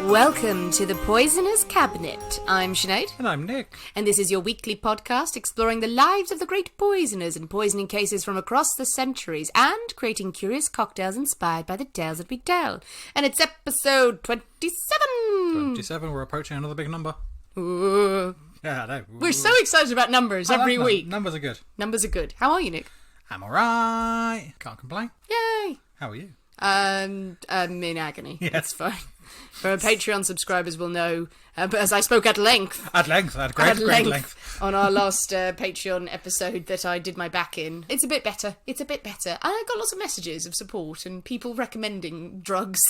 Welcome to the Poisoner's Cabinet. I'm Sinead. And I'm Nick. And this is your weekly podcast exploring the lives of the great poisoners and poisoning cases from across the centuries and creating curious cocktails inspired by the tales that we tell. And it's episode 27! 27, we're approaching another big number. Ooh. Yeah, I know. We're so excited about numbers every week. Numbers are good. Numbers are good. How are you, Nick? I'm alright. Can't complain. Yay! How are you? I'm in agony. Yeah. That's fine. For our Patreon subscribers will know, but as I spoke at length. At great length. On our last Patreon episode that I did my back in. It's a bit better. I got lots of messages of support and people recommending drugs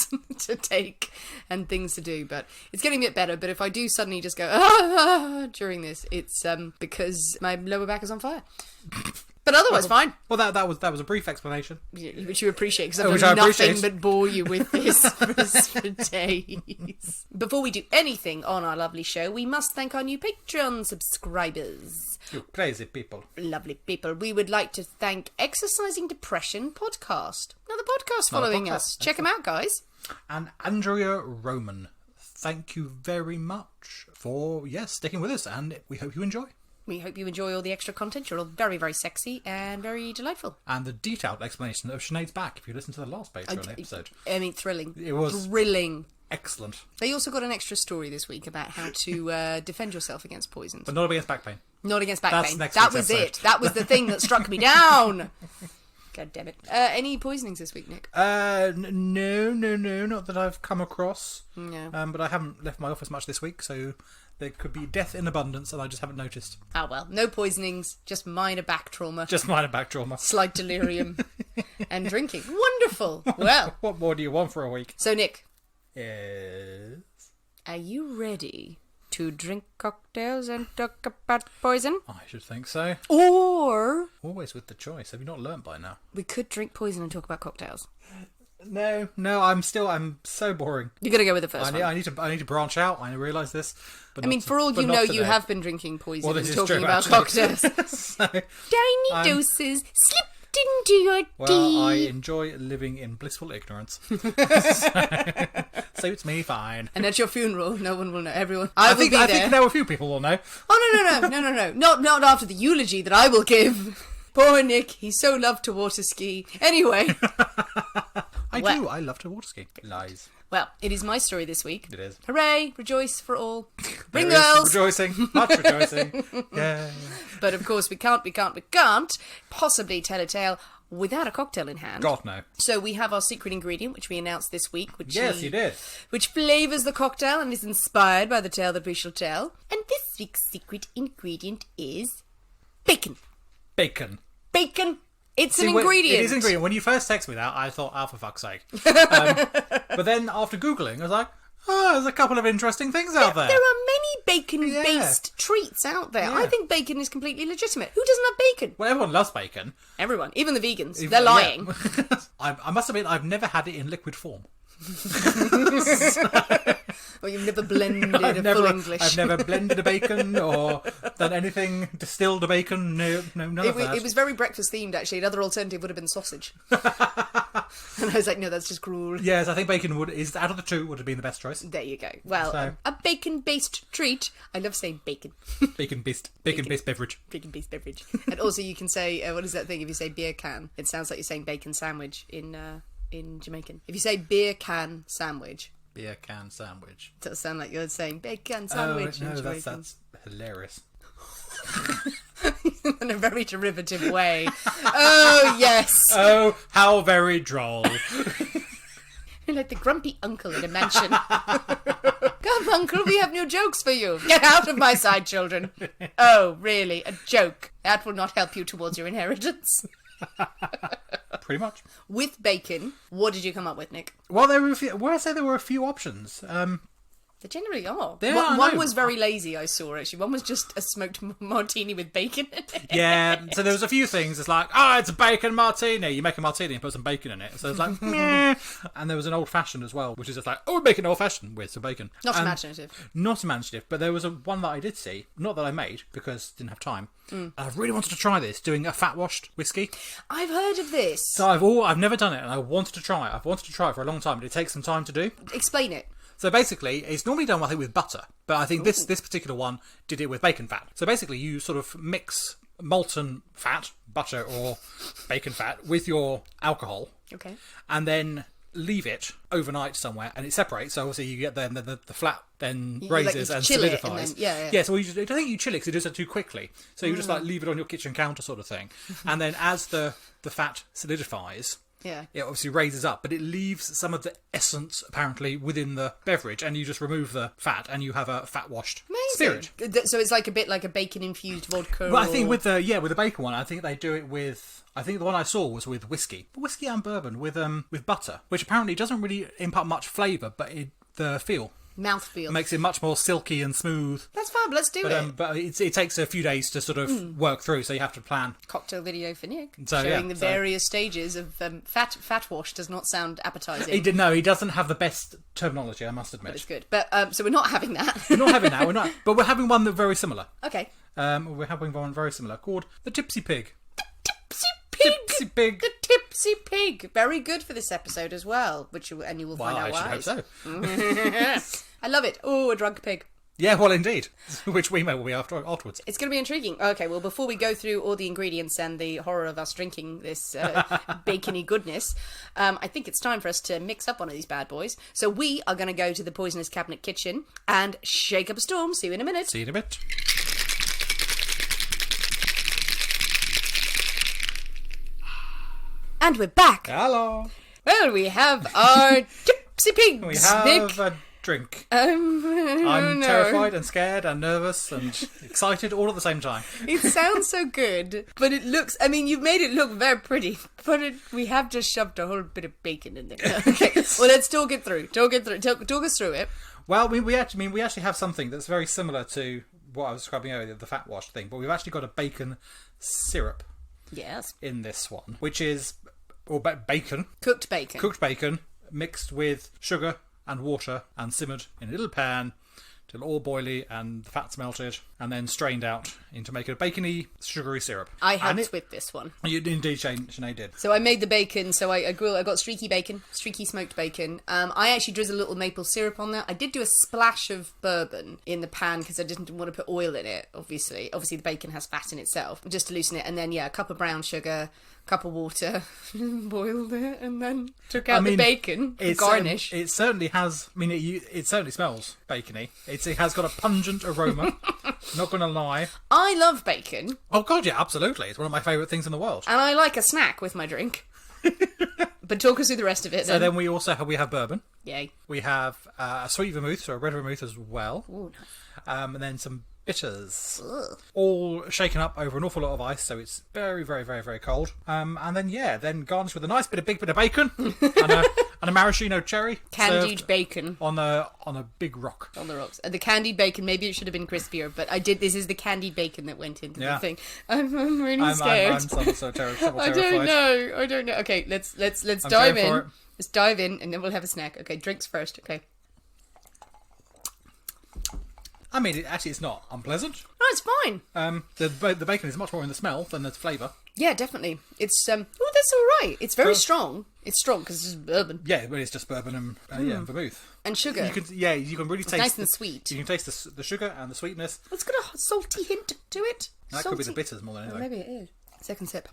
to take and things to do, but it's getting a bit better. But if I do suddenly just go during this, it's because my lower back is on fire. But otherwise, fine. Well, that was a brief explanation. Which you appreciate, because I've done nothing but bore you with this for days. Before we do anything on our lovely show, we must thank our new Patreon subscribers. You crazy people. Lovely people. We would like to thank Exercising Depression Podcast. Another podcast following us. Check them out, guys. And Andrea Roman. Thank you very much for, sticking with us, and we hope you enjoy. We hope you enjoy all the extra content. You're all very, very sexy and very delightful. And the detailed explanation of Sinead's back, if you listen to the last Patreon episode. I mean, thrilling. It was thrilling. Excellent. They also got an extra story this week about how to defend yourself against poisons. But not against back pain. Not against back pain. Next That was episode. it. That was the thing that struck me down. God damn it. Any poisonings this week, Nick? No, not that I've come across. No. But I haven't left my office much this week, so there could be death in abundance, and I just haven't noticed. Ah, well, no poisonings, just minor back trauma. Just minor back trauma. Slight delirium. And drinking. Wonderful. Well. What more do you want for a week? So, Nick. Yes. Are you ready to drink cocktails and talk about poison? I should think so. Or Always with the choice. Have you not learnt by now? we could drink poison and talk about cocktails. No, I'm so boring. You're going to go with the first one. I need to branch out. I realise this. But I mean, for all you know, you have been drinking poison Well, and this is talking true, about actually. cocktails. So, Tiny doses slipped into your tea. I enjoy living in blissful ignorance. Suits me fine. And at your funeral, no one will know. Everyone. I will be there. think there were a few people will know. Oh, no. Not after the eulogy that I will give. Poor Nick, he so loved to water ski. Anyway. I do. I love to water ski. Lies. Well, it is my story this week. It is. Hooray, rejoice for all. Bring the There is girls. rejoicing. Much rejoicing. Yeah. But of course, we can't possibly tell a tale without a cocktail in hand. God, no. So we have our secret ingredient, which we announced this week. Yes, you did. Which flavours the cocktail and is inspired by the tale that we shall tell. And this week's secret ingredient is bacon. Bacon. Bacon. It's an ingredient. It is an ingredient. When you first texted me that, I thought, oh, for fuck's sake. But then after Googling, I was like, oh, there's a couple of interesting things out there. There are many bacon-based treats out there. Yeah. I think bacon is completely legitimate. Who doesn't love bacon? Well, everyone loves bacon. Everyone. Even the vegans. They're lying. Yeah. I must admit, I've never had it in liquid form. Well, you've never blended full English. I've never blended a bacon or done anything, distilled a bacon. No, none of that. It was very breakfast themed, actually. Another alternative would have been sausage. And I was like, no, that's just cruel. Yes, I think bacon out of the two would have been the best choice. There you go. Well, So- a bacon-based treat. I love saying bacon. Bacon-based beverage. Bacon-based beverage. And also you can say, what is that thing? If you say beer can, it sounds like you're saying bacon sandwich in Jamaican. If you say beer can sandwich, Beer can sandwich. it does sound like you're saying bacon sandwich in no, Jamaican. that's hilarious. In a very derivative way. Oh, yes. Oh, how very droll. You're like the grumpy uncle in a mansion. Come, uncle, we have new jokes for you. Get out of my sight, children. Oh, really? A joke? That will not help you towards your inheritance. Pretty much. With bacon, what did you come up with, Nick? Well, there were a few options. They generally are. They are, I One know. was very lazy, I saw, actually. One was just a smoked martini with bacon in it. Yeah, so there was a few things. It's like, it's a bacon martini. You make a martini and put some bacon in it. So it's like, meh. And there was an old-fashioned as well, which is just like, we're making an old-fashioned with some bacon. Not And imaginative. Not imaginative, but there was one that I did see, not that I made, because I didn't have time. I really wanted to try this, doing a fat-washed whiskey. I've heard of this. So I've never done it, and I wanted to try it. I've wanted to try it for a long time, but it takes some time to do. Explain it. So basically, it's normally done, I think, with butter. But I think this particular one did it with bacon fat. So basically, you sort of mix molten fat, butter or bacon fat, with your alcohol. Okay. And then leave it overnight somewhere, and it separates. So obviously you get the flat then raises and solidifies. So I don't think you chill it because it does it too quickly. So you just like leave it on your kitchen counter sort of thing, and then as the fat solidifies, it obviously raises up, but it leaves some of the essence apparently within the beverage, and you just remove the fat, and you have a fat washed spirit. So it's like a bit like a bacon infused vodka. Well, I think with the bacon one, I think they do it with. I think the one I saw was with whiskey and bourbon with butter, which apparently doesn't really impart much flavour, but the feel. Mouthfeel. Makes it much more silky and smooth. That's fab, let's do it. But it takes a few days to sort of work through, so you have to plan. Cocktail video for Nick, so, showing the various stages of fat wash does not sound appetising. He doesn't have the best terminology, I must admit. But it's good. But, so we're not having that. We're not having that, but we're having one that's very similar. Okay. We're having one very similar called the Tipsy Pig. Tipsy Pig. The Tipsy Pig. Very good for this episode as well, and you will find out why. I should hope so. I love it. Oh, a drunk pig. Yeah, well, indeed. Which we may will be afterwards. It's going to be intriguing. Okay, well, before we go through all the ingredients and the horror of us drinking this bacony goodness, I think it's time for us to mix up one of these bad boys. So we are going to go to the Poisonous Cabinet kitchen and shake up a storm. See you in a minute. See you in a bit. And we're back. Hello. Well, we have our Tipsy Pigs. We have a drink. I'm terrified and scared and nervous and excited all at the same time. It sounds so good, but it looks... I mean, you've made it look very pretty, but we have just shoved a whole bit of bacon in there. Okay, well, let's talk it through. Talk us through it. Well, we actually have something that's very similar to what I was describing earlier, the fat wash thing, but we've actually got a bacon syrup. Yes. In this one, which is bacon. Cooked bacon. Cooked bacon mixed with sugar and water and simmered in a little pan till all boily and the fat's melted, and then strained out into making a bacony, sugary syrup. I helped with this one. You indeed, Sinead did. So I made the bacon. So I got streaky bacon, streaky smoked bacon. I actually drizzled a little maple syrup on that. I did do a splash of bourbon in the pan because I didn't want to put oil in it. Obviously, the bacon has fat in itself, just to loosen it. And then a cup of brown sugar, cup of water, boiled it, and then took out the bacon for garnish. It certainly has. I mean, it certainly smells bacony. It has got a pungent aroma. Not going to lie. I love bacon. Oh God, yeah, absolutely. It's one of my favourite things in the world. And I like a snack with my drink. But talk us through the rest of it. So then we also have bourbon. Yay. We have a sweet vermouth, so a red vermouth as well. Ooh, nice. And then some bitters. Ugh. All shaken up over an awful lot of ice, so it's very, very, very, very cold. And then garnished with a nice big bit of bacon and a maraschino cherry. Candied bacon. On a big rock. On the rocks. And the candied bacon, maybe it should have been crispier, but this is the candied bacon that went into the thing. I'm really scared. I'm so terrified. I don't know. Okay, let's dive in. Let's dive in and then we'll have a snack. Okay, drinks first. Okay. I mean, it's not unpleasant. No, it's fine. The bacon is much more in the smell than the flavour. Yeah, definitely. It's that's all right. It's very strong. It's strong because it's bourbon. Yeah, but it's just bourbon and vermouth and sugar. You can really taste. Nice and sweet. You can taste the sugar and the sweetness. It's got a salty hint to it. That could be the bitters more than anything. Maybe it is. Second sip.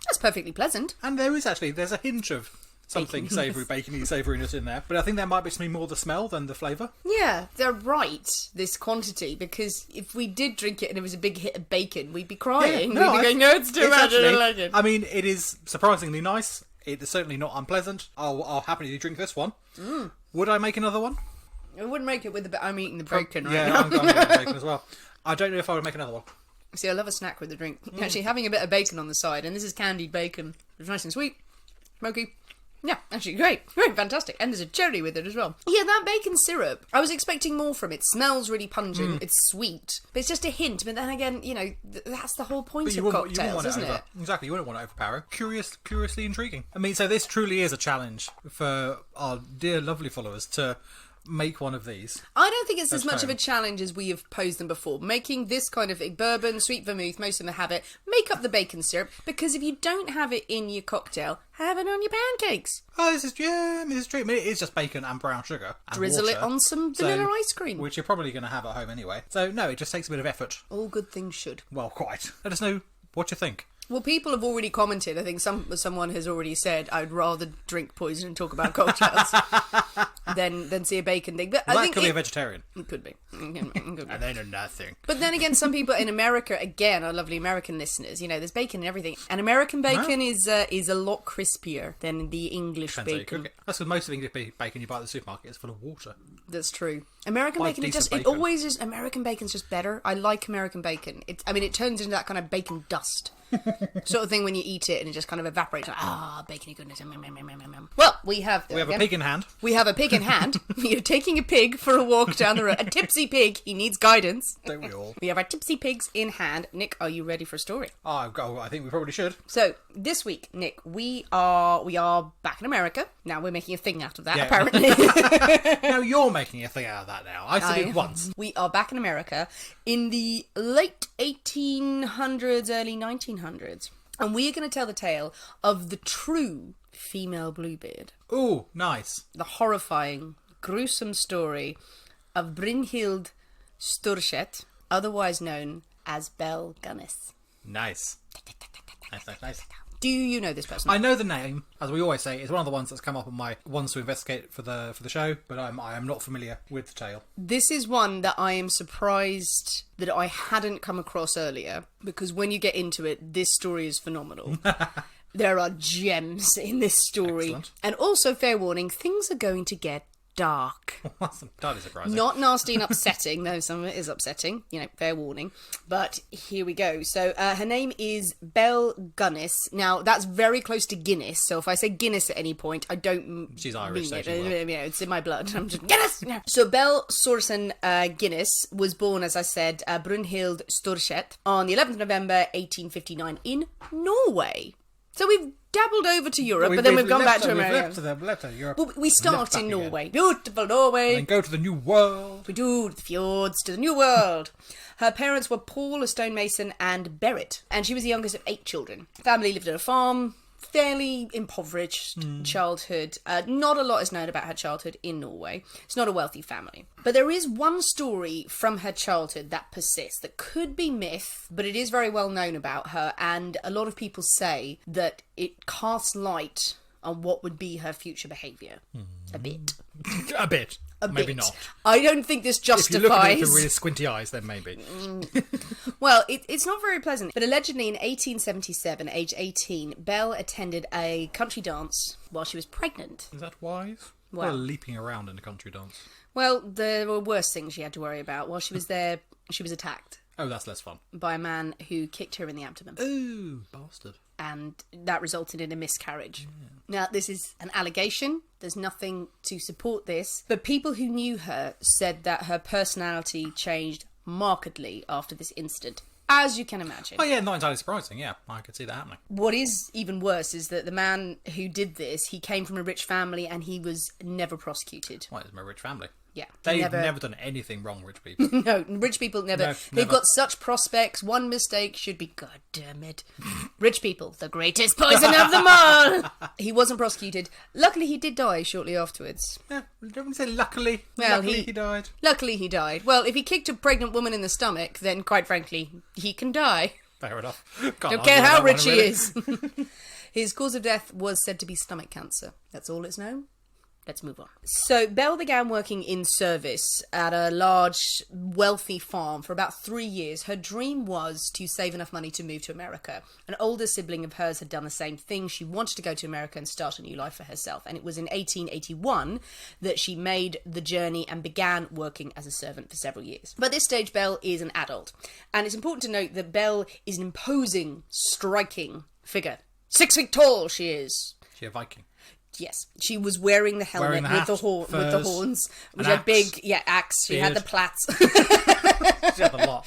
That's perfectly pleasant. And there's a hint of something savoury, bacony savouriness in there. But I think there might be something more the smell than the flavour. Yeah, they're right, this quantity, because if we did drink it and it was a big hit of bacon, we'd be crying. We'd be going, no, it's too much, I don't like it. I mean, it is surprisingly nice. It is certainly not unpleasant. I'll happily drink this one. Mm. Would I make another one? I wouldn't make it with I'm eating the bacon right now. Yeah, I'm eating the bacon as well. I don't know if I would make another one. See, I love a snack with a drink. Actually, having a bit of bacon on the side, and this is candied bacon. It's nice and sweet, smoky. Yeah, actually, great, fantastic. And there's a cherry with it as well. Yeah, that bacon syrup, I was expecting more from it. Smells really pungent, it's sweet, but it's just a hint. But then again, that's the whole point of cocktails, isn't it? Exactly, you wouldn't want to overpower. Curiously intriguing. I mean, so this truly is a challenge for our dear lovely followers to make one of these. I don't think it's as much of a challenge as we have posed them before. Making this kind of bourbon, sweet vermouth, most of them have it. Make up the bacon syrup, because if you don't have it in your cocktail, have it on your pancakes. Oh, this is true. I mean, it is just bacon and brown sugar and drizzle water, it on some vanilla ice cream, which you're probably going to have at home anyway. So no, it just takes a bit of effort. All good things should. Well, quite. Let us know what you think. Well, people have already commented. I think someone has already said, I'd rather drink poison and talk about cocktails than see a bacon thing. But I think could be a vegetarian. It could be. And they know nothing. But then again, some people in America, again, our lovely American listeners, there's bacon and everything. And American bacon is a lot crispier than the English Depends bacon. How you cook it. That's because most of English bacon you buy at the supermarket is full of water. That's true. American bacon, it always is. American bacon's just better. I like American bacon. It turns into that kind of bacon dust. Sort of thing when you eat it and it just kind of evaporates. Like, bacony goodness. Well, we have a pig in hand. We have a pig in hand. You're taking a pig for a walk down the road. A tipsy pig. He needs guidance. Don't we all? We have our tipsy pigs in hand. Nick, are you ready for a story? I think we probably should. So this week, Nick, we are back in America. Now we're making a thing out of that, apparently. Now you're making a thing out of that now. I said it once. We are back in America in the late 1800s, early 1900s. And we are going to tell the tale of the true female Bluebeard. Ooh, nice. The horrifying, gruesome story of Brynhild Sturset, otherwise known as Belle Gunness. Nice. Nice. Do you know this person? I know the name, as we always say. It's one of the ones that's come up on my ones to investigate for the show, but I am not familiar with the tale. This is one that I am surprised that I hadn't come across earlier, because when you get into it, this story is phenomenal. There are gems in this story. Excellent. And also, fair warning, things are going to get dark. That's entirely surprising. Not nasty and upsetting, though some of it is upsetting, fair warning. But here we go. So her name is Belle Gunness. Now, that's very close to Guinness, so if I say Guinness at any point, I don't She's Irish, so it's in my blood. I'm just, Guinness! So Belle Sorsen Guinness was born, as I said, Brynhild Sturset on the 11th of November, 1859 in Norway. So we've dabbled over to Europe, but then we've gone back to America. We've left to Europe. Well, we start in Norway. Beautiful Norway. And then go to the New World. We do the fjords to the New World. Her parents were Paul, a stonemason, and Berit. And she was the youngest of 8 children. Family lived on a farm. Fairly impoverished childhood. Not a lot is known about her childhood in Norway. It's not a wealthy family. But there is one story from her childhood that persists, that could be myth, but it is very well known about her, and a lot of people say that it casts light on what would be her future behaviour. A bit. A bit. Maybe not. I don't think this justifies... If you look at it with really squinty eyes, then maybe. Well, it's not very pleasant. But allegedly in 1877, age 18, Belle attended a country dance while she was pregnant. Is that wise? Well, leaping around in a country dance. Well, there were worse things she had to worry about. While she was there, she was attacked. Oh, that's less fun. By a man who kicked her in the abdomen. Ooh, bastard. And that resulted in a miscarriage. Yeah. Now, this is an allegation. There's nothing to support this. But people who knew her said that her personality changed markedly after this incident. As you can imagine. Oh yeah, not entirely surprising, yeah. I could see that happening. What is even worse is that the man who did this, he came from a rich family and he was never prosecuted. Why, it's my rich family? Yeah. They've never done anything wrong, rich people. No, rich people never. No, They've got such prospects. One mistake should be, God damn it. Rich people, the greatest poison of them all. He wasn't prosecuted. Luckily, he did die shortly afterwards. Yeah, don't we say luckily? Well, luckily he died. Luckily he died. Well, if he kicked a pregnant woman in the stomach, then quite frankly, he can die. Fair enough. Don't care how rich he is. His cause of death was said to be stomach cancer. That's all it's known. Let's move on. So Belle began working in service at a large, wealthy farm for about 3 years. Her dream was to save enough money to move to America. An older sibling of hers had done the same thing. She wanted to go to America and start a new life for herself. And it was in 1881 that she made the journey and began working as a servant for several years. By this stage, Belle is an adult. And it's important to note that Belle is an imposing, striking figure. 6 feet tall she is. She a Viking. Yes, she was wearing the helmet with the horns. Which had big, axe. She had the plaits. She had a lot.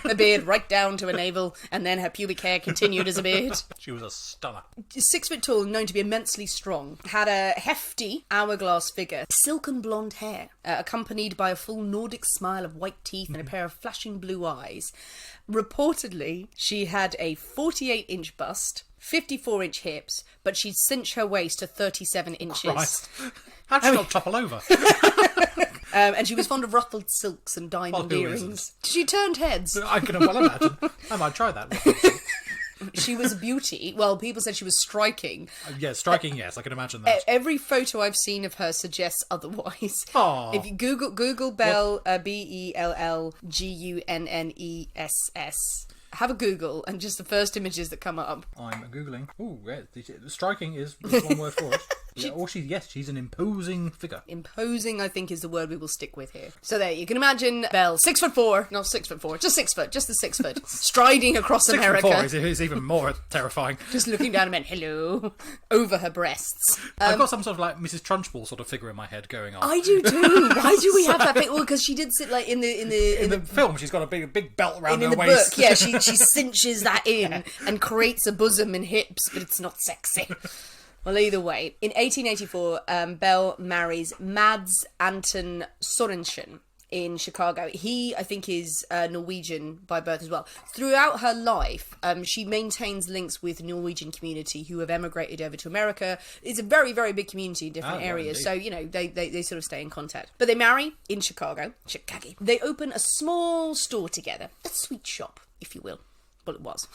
A beard right down to her navel, and then her pubic hair continued as a beard. She was a stunner. 6 foot tall, known to be immensely strong. Had a hefty hourglass figure, silken blonde hair, accompanied by a full Nordic smile of white teeth and a pair of flashing blue eyes. Reportedly, she had a 48-inch bust, 54-inch hips, but she'd cinch her waist to 37 inches. Christ. How'd she not topple over? And she was fond of ruffled silks and diamond earrings. She turned heads. I can well imagine. I might try that. She was a beauty. Well, people said she was striking. Yeah, striking, yes, I can imagine that. Every photo I've seen of her suggests otherwise. Aww. If you Google Belle, Bellgunness, have a Google, and just the first images that come up. I'm Googling. Ooh, yeah, striking is one word for it. She's an imposing figure. Imposing, I think, is the word we will stick with here. So there, you can imagine Belle, 6'4", not 6'4", just 6 foot, just the 6 foot, striding across America. 6'4" is even more terrifying. Just looking down and went, hello, over her breasts. I've got some sort of like Mrs. Trunchbull sort of figure in my head going on. I do too. Why do we have that thing? Well, because she did sit like in the film. She's got a big belt around her in the waist. book, yeah, she cinches that in and creates a bosom and hips, but it's not sexy. Well, either way, in 1884, Belle marries Mads Anton Sorensen in Chicago. He, I think, is Norwegian by birth as well. Throughout her life, she maintains links with Norwegian community who have emigrated over to America. It's a very, very big community in different areas. So, you know, they sort of stay in contact. But they marry in Chicago. They open a small store together. A sweet shop, if you will. Well, it was.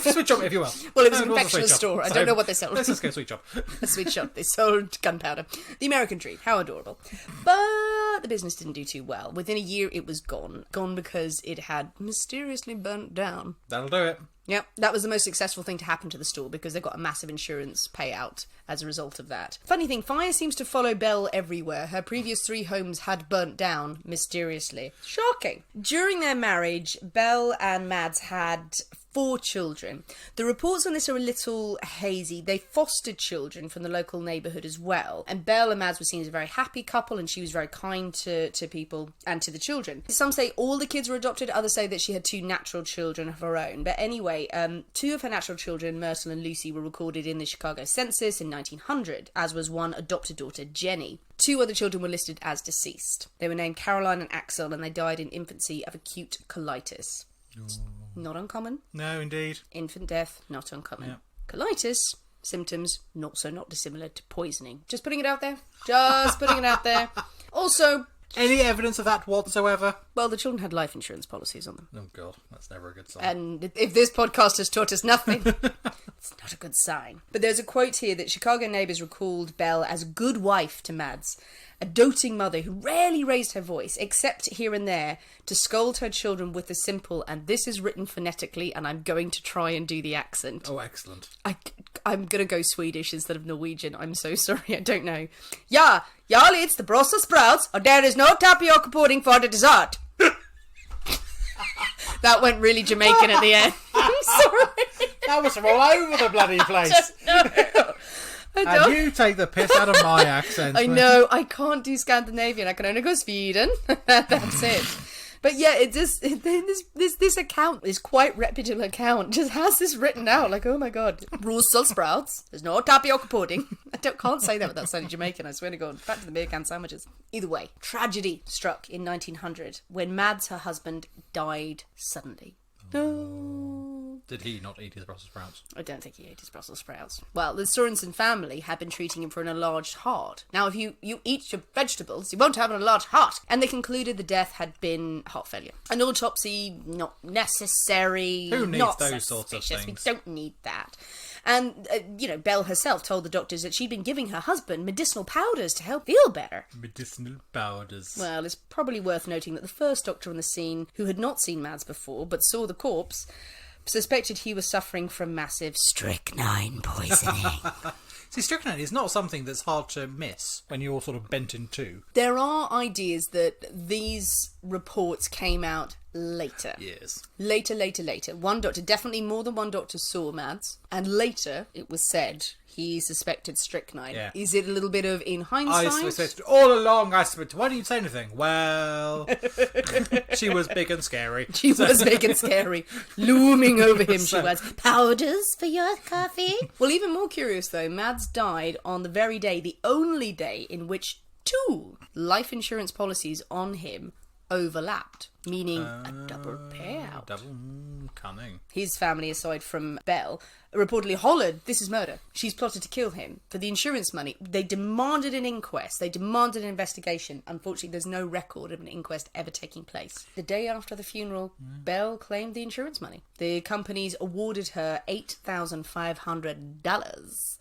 Sweet shop, if you will. Well, it was a confectioner's store. I don't know what they sold. Let's just go sweet shop. A sweet shop. They sold gunpowder. The American dream. How adorable. But the business didn't do too well. Within a year, it was gone. Gone because it had mysteriously burnt down. That'll do it. Yep, that was the most successful thing to happen to the store because they got a massive insurance payout as a result of that. Funny thing, fire seems to follow Belle everywhere. Her previous 3 homes had burnt down mysteriously. Shocking. During their marriage, Belle and Mads had 4 children. The reports on this are a little hazy. They fostered children from the local neighbourhood as well. And Belle and Mads were seen as a very happy couple and she was very kind to people and to the children. Some say all the kids were adopted, others say that she had 2 natural children of her own. But anyway, 2 of her natural children, Myrtle and Lucy, were recorded in the Chicago census in 1900, as was one adopted daughter, Jenny. 2 other children were listed as deceased. They were named Caroline and Axel and they died in infancy of acute colitis. Not uncommon. No, indeed. Infant death, not uncommon. Yep. Colitis, symptoms not dissimilar to poisoning. Just putting it out there. Also... Any evidence of that whatsoever? Well, the children had life insurance policies on them. Oh, God. That's never a good sign. And if this podcast has taught us nothing, it's not a good sign. But there's a quote here that Chicago neighbours recalled Belle as a good wife to Mads, a doting mother who rarely raised her voice, except here and there, to scold her children with the simple, and this is written phonetically, and I'm going to try and do the accent. Oh, excellent. I'm going to go Swedish instead of Norwegian. I'm so sorry, I don't know. Ja, y'all eats the Brussels sprouts, or there is no tapioca pudding for the dessert. That went really Jamaican at the end. I'm sorry. That was from all over the bloody place. And you take the piss out of my accent. I know, I can't do Scandinavian. I can only go Sweden. That's it. But yeah, this account, this quite reputable account, just has this written out. Like, oh my God, Brussels sprouts. There's no tapioca pudding. I can't say that without sounding Jamaican. I swear to God. Back to the beer can sandwiches. Either way, tragedy struck in 1900 when Mads, her husband, died suddenly. No. Did he not eat his Brussels sprouts? I don't think he ate his Brussels sprouts. Well, the Sorensen family had been treating him for an enlarged heart. Now, if you eat your vegetables, you won't have an enlarged heart. And they concluded the death had been heart failure. An autopsy, not necessary. Who needs not those sorts of things? We don't need that. And, Belle herself told the doctors that she'd been giving her husband medicinal powders to help feel better. Medicinal powders. Well, it's probably worth noting that the first doctor on the scene, who had not seen Mads before, but saw the corpse, suspected he was suffering from massive strychnine poisoning. See, strychnine is not something that's hard to miss when you're sort of bent in two. There are ideas that these reports came out later. Years. Later. One doctor, definitely more than one doctor, saw Mads. And later, it was said he suspected strychnine. Yeah. Is it a little bit of in hindsight? I suspected all along. I said, why didn't you say anything? Well, she was big and scary. She was big and scary. Looming over him, she was. Powders for your coffee? Well, even more curious, though, Mads died on the very day, the only day in which 2 life insurance policies on him overlapped, meaning a double payout. Double cunning. His family, aside from Belle, reportedly hollered, "This is murder. She's plotted to kill him." For the insurance money, they demanded an inquest. They demanded an investigation. Unfortunately, there's no record of an inquest ever taking place. The day after the funeral, Belle claimed the insurance money. The companies awarded her $8,500.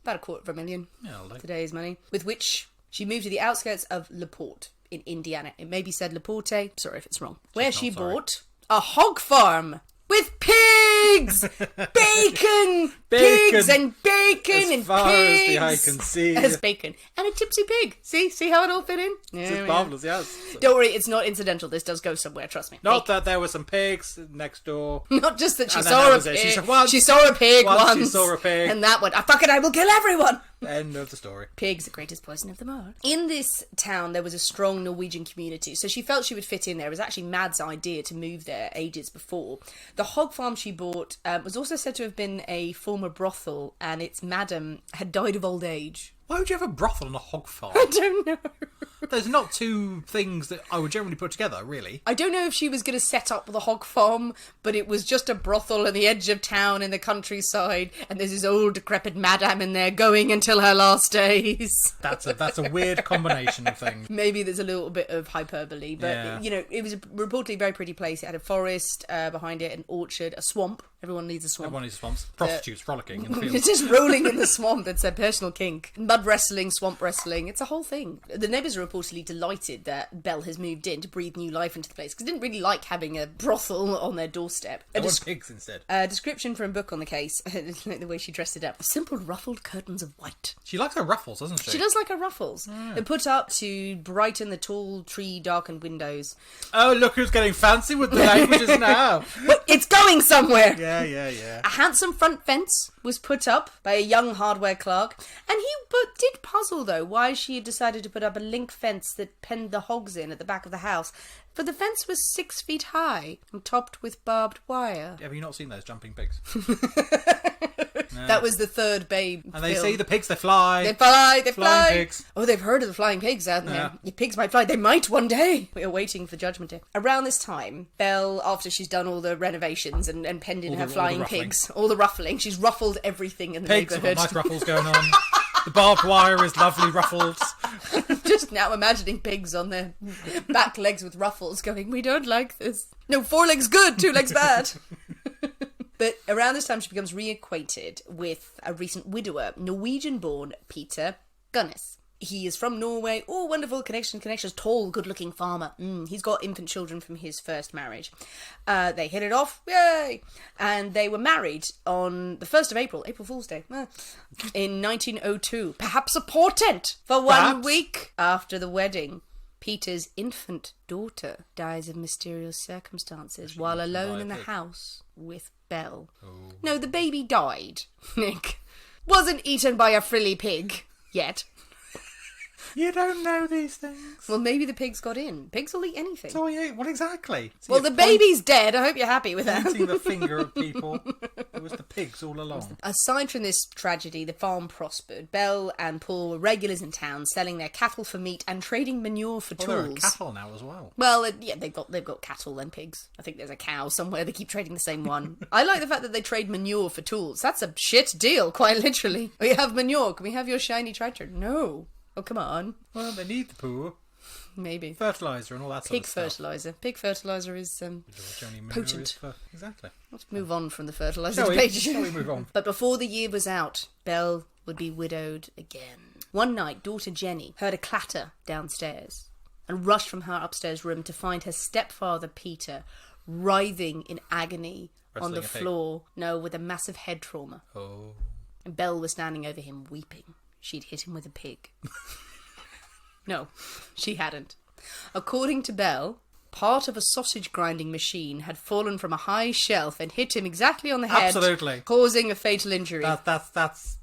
About $250,000 today's money, with which she moved to the outskirts of Laporte in Indiana. It may be said Laporte, sorry if it's wrong, where she bought a hog farm with pigs! Bacon! Pigs and bacon and far pigs! as the eye can see. As bacon. And a tipsy pig. See how it all fit in? It's marvellous, yes. Don't worry, it's not incidental. This does go somewhere, trust me. Not that there were some pigs next door. Not just that she saw a pig. She saw a pig once. She saw a pig. And that one, I will kill everyone! End of the story. Pigs, the greatest poison of them all. In this town, there was a strong Norwegian community, so she felt she would fit in there. It was actually Mad's idea to move there ages before. The hog farm she bought was also said to have been a former brothel, and its madam had died of old age. Why would you have a brothel on a hog farm? I don't know. There's not two things that I would generally put together, really. I don't know if she was going to set up the hog farm, but it was just a brothel on the edge of town in the countryside, and there's this old decrepit madam in there going until her last days. That's a weird combination of things. Maybe there's a little bit of hyperbole, but, you know, it was reportedly a very pretty place. It had a forest behind it, an orchard, a swamp. Everyone needs a swamp. Everyone needs swamps. Prostitutes frolicking in the field. It's just rolling in the swamp. It's their personal kink. Mud wrestling, swamp wrestling. It's a whole thing. The neighbours are reportedly delighted that Belle has moved in to breathe new life into the place, because they didn't really like having a brothel on their doorstep. They want pigs instead. A description from a book on the case, like the way she dressed it up. Simple ruffled curtains of white. She likes her ruffles, doesn't she? She does like her ruffles. Yeah. They're put up to brighten the tall, tree-darkened windows. Oh, look who's getting fancy with the languages now. Well, it's going somewhere. Yeah. A handsome front fence was put up by a young hardware clerk, and he did puzzle, though, why she had decided to put up a link fence that penned the hogs in at the back of the house. For the fence was 6 feet high and topped with barbed wire. Have you not seen those jumping pigs? No. That was the third Babe And they film. see the pigs, they fly. They fly. Flying pigs. Oh, they've heard of the flying pigs, haven't they? Your pigs might fly. They might one day. We are waiting for Judgment Day. Around this time, Belle, after she's done all the renovations and penned in her flying pigs, all the ruffling, she's ruffled everything in the pigs neighbourhood. Pigs have got nice ruffles going on. The barbed wire is lovely ruffles. Just now imagining pigs on their back legs with ruffles going, we don't like this. No, 4 legs good, 2 legs bad. But around this time, she becomes reacquainted with a recent widower, Norwegian-born Peter Gunness. He is from Norway. Oh, wonderful connections. Tall, good-looking farmer. He's got infant children from his first marriage. They hit it off. Yay! And they were married on the 1st of April Fool's Day, in 1902. Perhaps a portent for 1 week after the wedding. Peter's infant daughter dies of mysterious circumstances while alone in the house with Belle. Oh. No, the baby died, Nick. Wasn't eaten by a frilly pig yet. You don't know these things. Well, maybe the pigs got in. Pigs will eat anything. So yeah, what exactly? So well, the baby's dead. I hope you're happy with that. Pointing the finger at people. It was the pigs all along. Aside from this tragedy, the farm prospered. Belle and Paul were regulars in town, selling their cattle for meat and trading manure for tools. There are cattle now as well. Well, yeah, they've got cattle and pigs. I think there's a cow somewhere. They keep trading the same one. I like the fact that they trade manure for tools. That's a shit deal, quite literally. We have manure. Can we have your shiny tractor? No. Oh, come on. Well, they need the poo. Maybe. Fertiliser and all that sort of stuff. Pig fertiliser is potent. Exactly. Let's move on from the fertiliser debate. Shall we move on? But before the year was out, Belle would be widowed again. One night, daughter Jenny heard a clatter downstairs and rushed from her upstairs room to find her stepfather Peter writhing in agony on the floor. No, with a massive head trauma. Oh. And Belle was standing over him weeping. She'd hit him with a pig. No, she hadn't. According to Belle, part of a sausage grinding machine had fallen from a high shelf and hit him exactly on the head. Absolutely. Causing a fatal injury. That's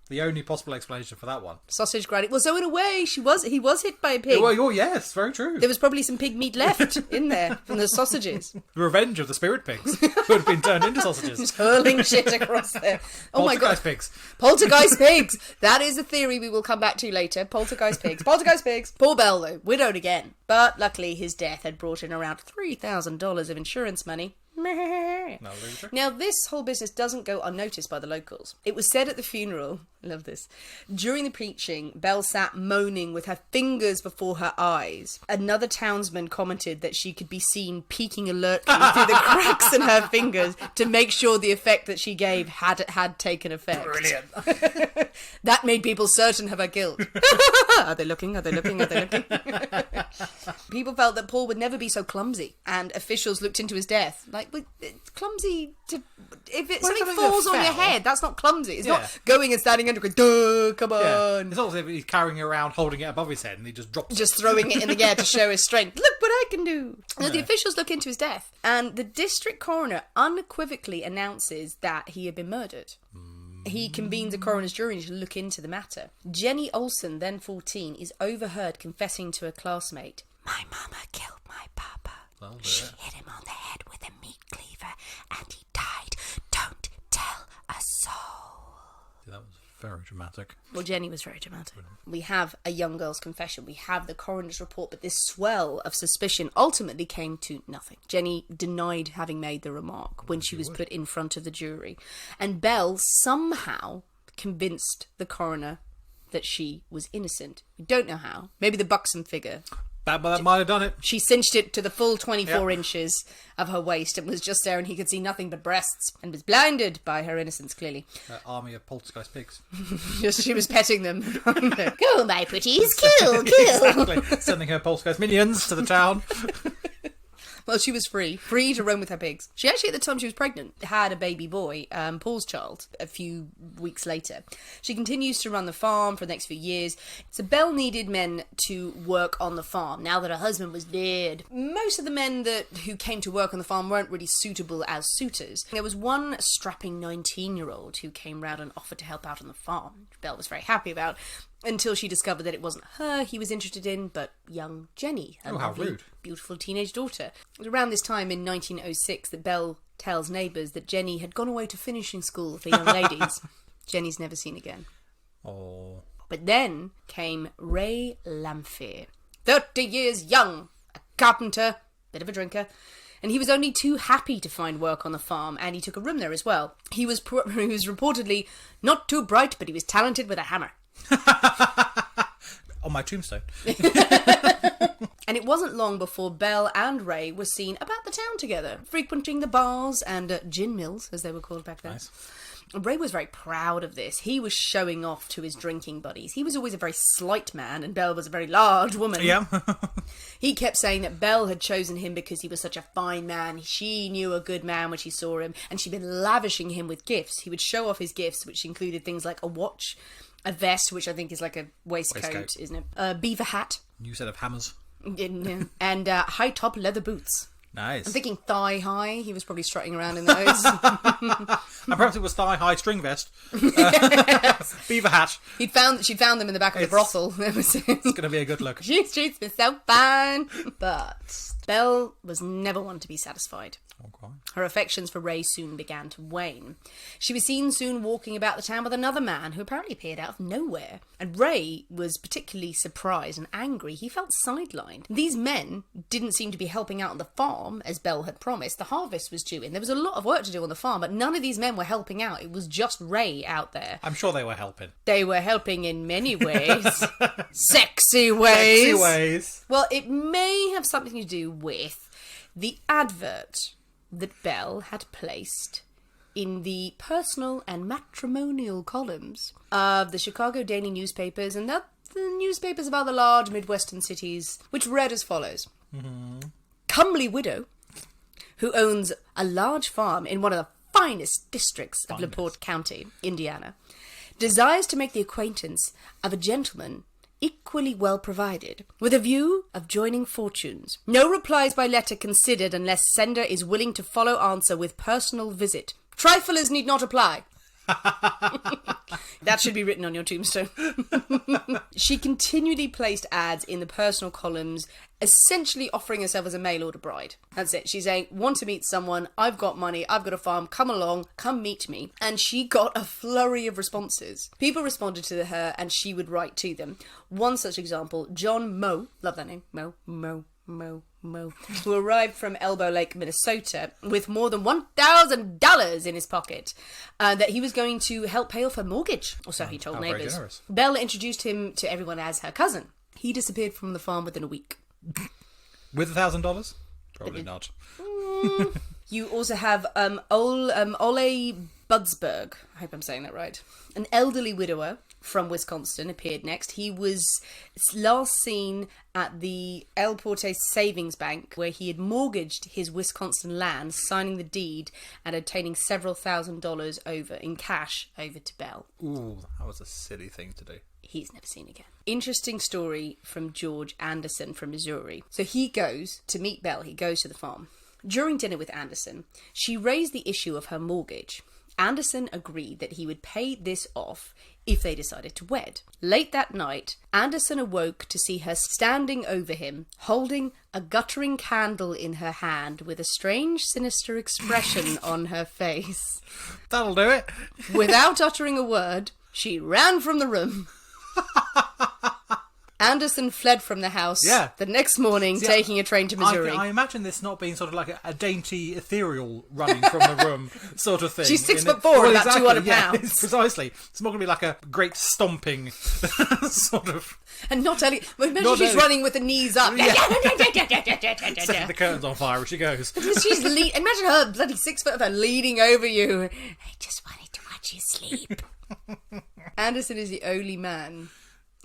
the only possible explanation for that one. Sausage grinding. Well, so in a way, he was hit by a pig. Well, yes, very true. There was probably some pig meat left in there from the sausages. The revenge of the spirit pigs who had been turned into sausages. Just hurling shit across there. Oh my god. Poltergeist pigs. Poltergeist pigs. That is a theory we will come back to later. Poltergeist pigs. Poltergeist pigs. Poor Belle, though. Widowed again. But luckily, his death had brought in around $3,000 of insurance money. Now, this whole business doesn't go unnoticed by the locals. It was said at the funeral, I love this, during the preaching, Belle sat moaning with her fingers before her eyes. Another townsman commented that she could be seen peeking alertly through the cracks in her fingers to make sure the effect that she gave had taken effect. Brilliant. That made people certain of her guilt. Are they looking? Are they looking? Are they looking? People felt that Paul would never be so clumsy, and officials looked into his death. Like, clumsy to... If something falls on your head, that's not clumsy. It's not going and standing under going, duh, come on. Yeah. It's not as if he's carrying it around, holding it above his head, and he just drops it. Just throwing it in the air to show his strength. Look what I can do. Now, the officials look into his death, and the district coroner unequivocally announces that he had been murdered. He convenes a coroner's jury to look into the matter. Jenny Olsen, then 14, is overheard confessing to a classmate, "My mama killed my papa. She hit him on the head with a meat cleaver and he died. Don't tell a soul." That was very dramatic. Well, Jenny was very dramatic. We have a young girl's confession. We have the coroner's report, but this swell of suspicion ultimately came to nothing. Jenny denied having made the remark when she was put in front of the jury. And Belle somehow convinced the coroner that she was innocent. We don't know how. Maybe the buxom figure. That might have done it. She cinched it to the full 24 inches of her waist and was just there, and he could see nothing but breasts and was blinded by her innocence, clearly. Army of poltergeist pigs. Just she was petting them. Go, my pretties, kill. Exactly. Sending her poltergeist minions to the town. Well, she was free to roam with her pigs. She actually, at the time she was pregnant, had a baby boy, Paul's child, a few weeks later. She continues to run the farm for the next few years. So Belle needed men to work on the farm now that her husband was dead. Most of the men who came to work on the farm weren't really suitable as suitors. There was one strapping 19-year-old who came round and offered to help out on the farm, which Belle was very happy about, until she discovered that it wasn't her he was interested in, but young Jenny, her lovely, beautiful teenage daughter. It was around this time in 1906 that Belle tells neighbours that Jenny had gone away to finishing school for young ladies. Jenny's never seen again. Oh. But then came Ray Lamphere, 30 years young, a carpenter, bit of a drinker, and he was only too happy to find work on the farm, and he took a room there as well. He was reportedly not too bright, but he was talented with a hammer. On my tombstone. And it wasn't long before Belle and Ray were seen about the town together, frequenting the bars and gin mills, as they were called back then. Nice. Ray was very proud of this. He was showing off to his drinking buddies. He was always a very slight man, and Belle was a very large woman. Yeah. He kept saying that Belle had chosen him because he was such a fine man. She knew a good man when she saw him, and she'd been lavishing him with gifts. He would show off his gifts, which included things like a watch, a vest, which I think is like a waistcoat. Isn't it? A beaver hat. New set of hammers. And high-top leather boots. Nice. I'm thinking thigh-high. He was probably strutting around in those. And perhaps it was thigh-high string vest. Beaver hat. She'd found them in the back of the brothel. It's going to be a good look. She treats me so fine. But Belle was never one to be satisfied. Okay. Her affections for Ray soon began to wane. She was seen soon walking about the town with another man who apparently appeared out of nowhere. And Ray was particularly surprised and angry. He felt sidelined. These men didn't seem to be helping out on the farm, as Belle had promised. The harvest was due in. There was a lot of work to do on the farm, but none of these men were helping out. It was just Ray out there. I'm sure they were helping. They were helping in many ways. Sexy ways. Sexy ways. Well, it may have something to do with the advert that Belle had placed in the personal and matrimonial columns of the Chicago daily newspapers and the newspapers of other large Midwestern cities, which read as follows. Mm-hmm. Comely widow who owns a large farm in one of the finest districts of LaPorte County, Indiana, desires to make the acquaintance of a gentleman equally well provided, with a view of joining fortunes. No replies by letter considered unless sender is willing to follow answer with personal visit. Triflers need not apply. That should be written on your tombstone. She continually placed ads in the personal columns, essentially offering herself as a mail order bride. That's it. She's saying, want to meet someone, I've got money, I've got a farm, come along, come meet me. And she got a flurry of responses. People responded to her and she would write to them. One such example, John Moe, love that name, Moe, who arrived from Elbow Lake, Minnesota, with more than $1,000 in his pocket, that he was going to help pay off her mortgage, or so he told neighbours. Belle introduced him to everyone as her cousin. He disappeared from the farm within a week. With $1,000? Probably not. You also have Ole Budsberg, I hope I'm saying that right, an elderly widower from Wisconsin, appeared next. He was last seen at the El Porte Savings Bank, where he had mortgaged his Wisconsin land, signing the deed and obtaining several $1,000s over in cash over to Belle. Ooh, that was a silly thing to do. He's never seen again. Interesting story from George Anderson from Missouri. So he goes to meet Belle. He goes to the farm. During dinner with Anderson, she raised the issue of her mortgage. Anderson agreed that he would pay this off if they decided to wed. Late that night, Anderson awoke to see her standing over him, holding a guttering candle in her hand with a strange, sinister expression on her face. That'll do it. Without uttering a word, she ran from the room. Anderson fled from the house the next morning, taking a train to Missouri. I imagine this not being sort of like a dainty ethereal running from the room sort of thing. She's 6'4", about 200 pounds. Precisely. It's not going to be like a great stomping sort of... And not only... Imagine she's running with the knees up. Setting the curtains on fire as she goes. Imagine her bloody 6 foot of her leaning over you. I just wanted to watch you sleep. Anderson is the only man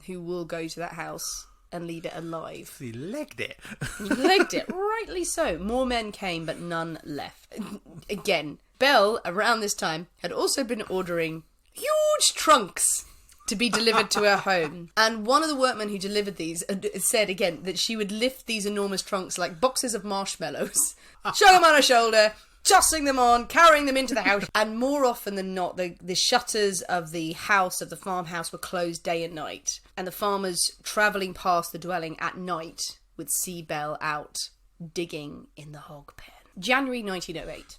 who will go to that house and leave it alive. He legged it. He legged it, rightly so. More men came, but none left. Again, Belle, around this time, had also been ordering huge trunks to be delivered to her home. And one of the workmen who delivered these said, again, that she would lift these enormous trunks like boxes of marshmallows, show them on her shoulder, tossing them on, carrying them into the house. And more often than not, the shutters of the farmhouse, were closed day and night. And the farmers travelling past the dwelling at night would see Belle out digging in the hog pen. January 1908.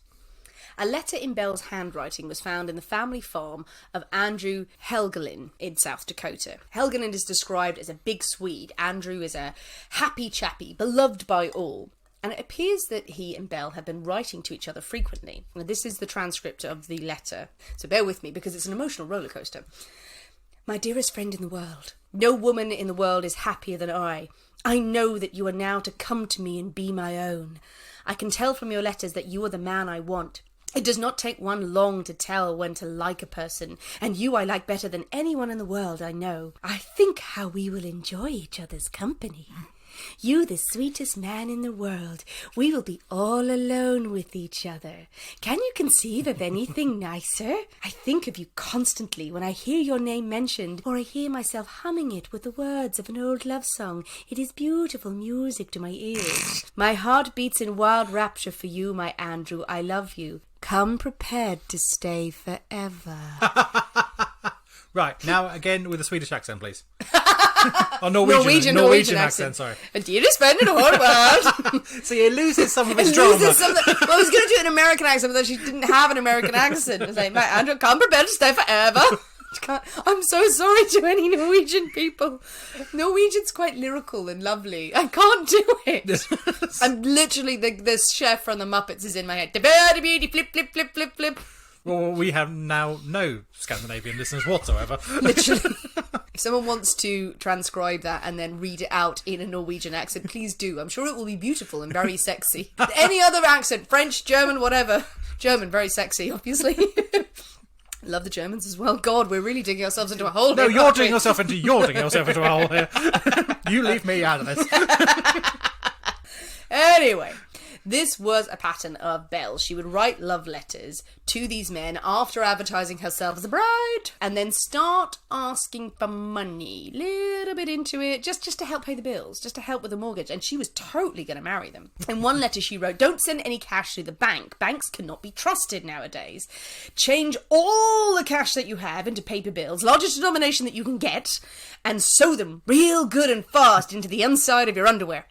A letter in Belle's handwriting was found in the family farm of Andrew Helgelin in South Dakota. Helgelin is described as a big Swede. Andrew is a happy chappy, beloved by all. And it appears that he and Belle have been writing to each other frequently. Now, this is the transcript of the letter, so bear with me because it's an emotional roller coaster. My dearest friend in the world, no woman in the world is happier than I. I know that you are now to come to me and be my own. I can tell from your letters that you are the man I want. It does not take one long to tell when to like a person, and you I like better than anyone in the world I know. I think how we will enjoy each other's company. You, the sweetest man in the world. We will be all alone with each other. Can you conceive of anything nicer? I think of you constantly when I hear your name mentioned, or I hear myself humming it with the words of an old love song. It is beautiful music to my ears. My heart beats in wild rapture for you, my Andrew. I love you. Come prepared to stay forever. Right, now again with a Swedish accent, please. Oh, Norwegian accent, sorry. And dearest friend in the whole world. So he loses some of his drama. Well, I was going to do an American accent, but then she didn't have an American accent. I was like, my Andrew, come prepared to stay forever. I'm so sorry to any Norwegian people. Norwegian's quite lyrical and lovely. I can't do it. I'm literally, the chef from the Muppets is in my head. Flip, flip, flip, flip, flip. Well, we have now no Scandinavian listeners whatsoever. Literally. If someone wants to transcribe that and then read it out in a Norwegian accent, please do. I'm sure it will be beautiful and very sexy. Any other accent, French, German, whatever. German, very sexy, obviously. Love the Germans as well. God, we're really digging ourselves into a hole. No, you're digging yourself into a hole here. You leave me out of this. Anyway, This was a pattern of Belle. She would write love letters to these men after advertising herself as a bride, and then start asking for money, little bit into it, just to help pay the bills, just to help with the mortgage. And she was totally going to marry them. In one letter she wrote, "Don't send any cash to the bank. Banks cannot be trusted nowadays. Change all the cash that you have into paper bills, largest denomination that you can get, and sew them real good and fast into the inside of your underwear.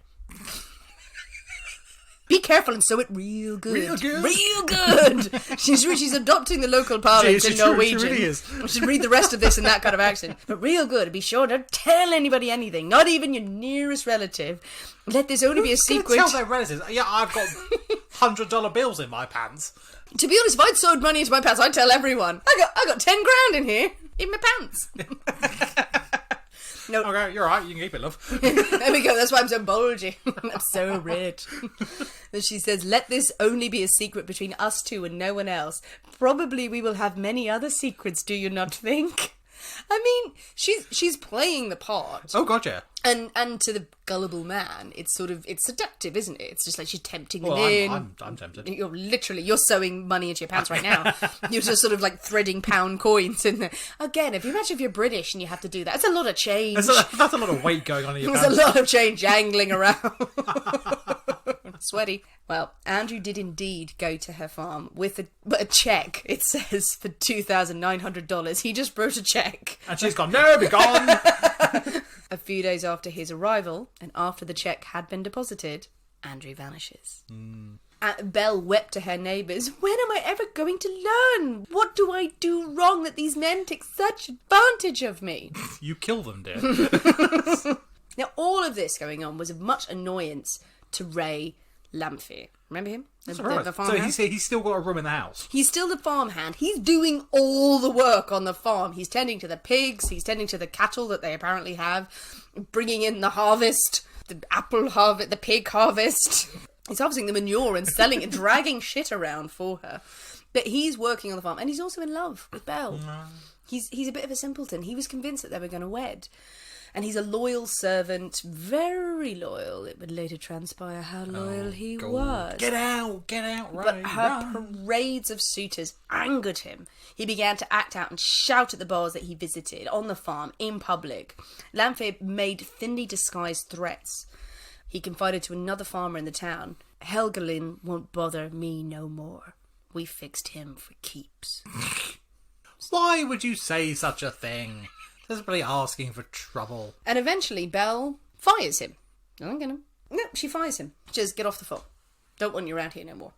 Be careful and sew it real good. Real good? Real good." She's adopting the local parlance in Norwegian. She really is. I should read the rest of this in that kind of accent. But real good. Be sure don't tell anybody anything, not even your nearest relative. Let this only be a secret. Tell their relatives. Yeah, I've got $100 bills in my pants. To be honest, if I'd sewed money into my pants, I'd tell everyone. I got 10 grand in here, in my pants. No. Okay, you're right. You can keep it, love. There we go. That's why I'm so bulgy. I'm so rich. And she says, "Let this only be a secret between us two and no one else. Probably we will have many other secrets, do you not think?" I mean, she's playing the part. Oh, God, yeah. And to the gullible man, it's seductive, isn't it? It's just like she's tempting them in. I'm tempted. You're sewing money into your pants right now. You're just sort of like threading pound coins in there. Again, if you imagine if you're British and you have to do that, it's a lot of change. That's a lot of weight going on in your pants. There's a lot of change jangling around. Sweaty. Well, Andrew did indeed go to her farm with a check, it says, for $2,900. He just wrote a check. And she's gone, "No, be gone." A few days after his arrival, and after the cheque had been deposited, Andrew vanishes. Belle wept to her neighbours. "When am I ever going to learn? What do I do wrong that these men take such advantage of me?" You kill them, dear. Now, all of this going on was of much annoyance to Ray Lamphere. Remember him? The farmhand? So he's still got a room in the house. He's still the farmhand. He's doing all the work on the farm. He's tending to the pigs. He's tending to the cattle that they apparently have. Bringing in the harvest. The apple harvest. The pig harvest. He's harvesting the manure and selling it, dragging shit around for her. But he's working on the farm. And he's also in love with Belle. He's a bit of a simpleton. He was convinced that they were going to wed. And he's a loyal servant, very loyal. It would later transpire how loyal he was. Get out, Ray. But her parades of suitors angered him. He began to act out and shout at the bars that he visited, on the farm, in public. Lamphere made thinly disguised threats. He confided to another farmer in the town, "Helgelin won't bother me no more. We fixed him for keeps." Why would you say such a thing? Desperately asking for trouble. And eventually Belle fires him. She fires him. She says, "Get off the farm. Don't want you around here no more."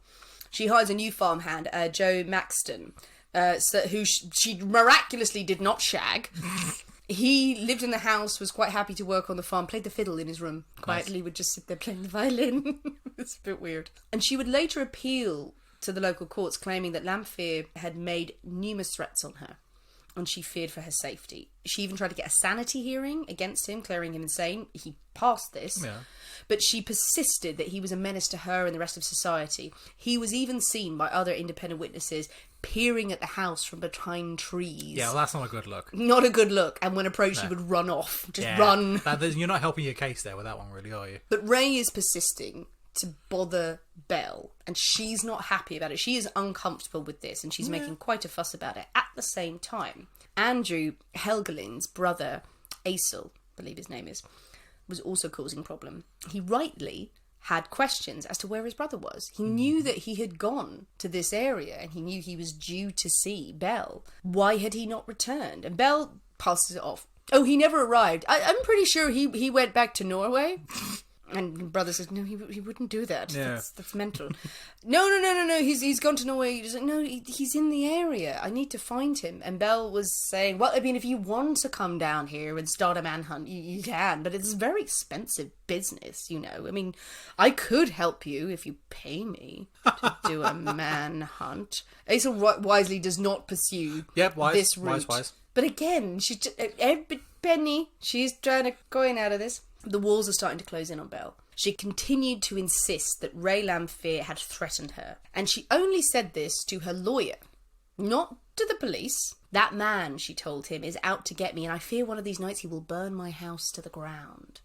She hires a new farmhand, Joe Maxton, who she miraculously did not shag. He lived in the house, was quite happy to work on the farm, played the fiddle in his room quietly, would just sit there playing the violin. It's a bit weird. And she would later appeal to the local courts, claiming that Lamphere had made numerous threats on her, and she feared for her safety. She even tried to get a sanity hearing against him, declaring him insane. He passed this, but she persisted that he was a menace to her and the rest of society. He was even seen by other independent witnesses peering at the house from behind trees. Yeah, well, that's not a good look. Not a good look. And when approached, he would run off. Run. You're not helping your case there with that one, really, are you? But Ray is persisting to bother Belle, and she's not happy about it. She is uncomfortable with this, and she's making quite a fuss about it. At the same time, Andrew Helgelin's brother, Aesel, I believe his name is, was also causing problem. He rightly had questions as to where his brother was. He knew that he had gone to this area, and he knew he was due to see Belle. Why had he not returned? And Belle passes it off. "Oh, he never arrived. I'm pretty sure he went back to Norway." And brother says, "No, he wouldn't do that. Yeah. That's mental." No. He's gone to Norway. He's like, "No, he's in the area. I need to find him." And Belle was saying, "Well, I mean, if you want to come down here and start a manhunt, you can, but it's a very expensive business, you know. I mean, I could help you if you pay me to do a manhunt." Aesel wisely does not pursue this route. Wise. But again, she's just, every penny she's trying to coin out of this. The walls are starting to close in on Belle. She continued to insist that Ray Lamphere had threatened her. And she only said this to her lawyer, not to the police. "That man," she told him, "is out to get me, and I fear one of these nights he will burn my house to the ground."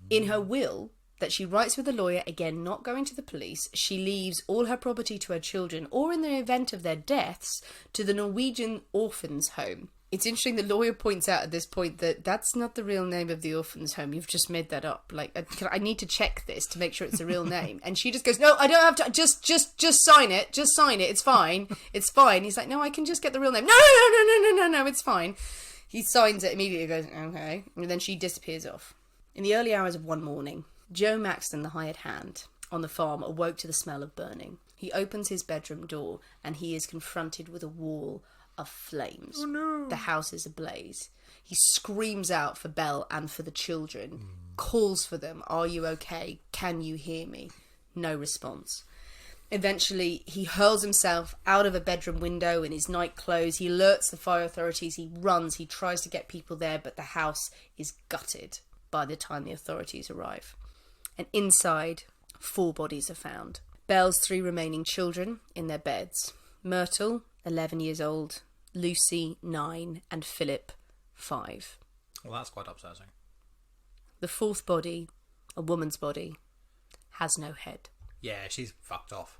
In her will, that she writes with a lawyer, again not going to the police. She leaves all her property to her children, or in the event of their deaths, to the Norwegian orphans' home. It's interesting, the lawyer points out at this point that that's not the real name of the orphan's home. You've just made that up. Like, I need to check this to make sure it's the real name. And she just goes, no, I don't have to. Just sign it. Just sign it. It's fine. It's fine. He's like, no, I can just get the real name. No, it's fine. He signs it immediately, goes, okay. And then she disappears off. In the early hours of one morning, Joe Maxton, the hired hand on the farm, awoke to the smell of burning. He opens his bedroom door and he is confronted with a wall of flames. Oh no. The house is ablaze. He screams out for Belle and for the children, calls for them. Are you okay? Can you hear me? No response. Eventually, he hurls himself out of a bedroom window in his night clothes. He alerts the fire authorities. He runs. He tries to get people there, but the house is gutted by the time the authorities arrive. And inside, 4 bodies are found. Belle's 3 remaining children in their beds. Myrtle, 11 years old, Lucy, 9, and Philip, 5. Well, that's quite upsetting. The 4th body, a woman's body, has no head. Yeah, she's fucked off.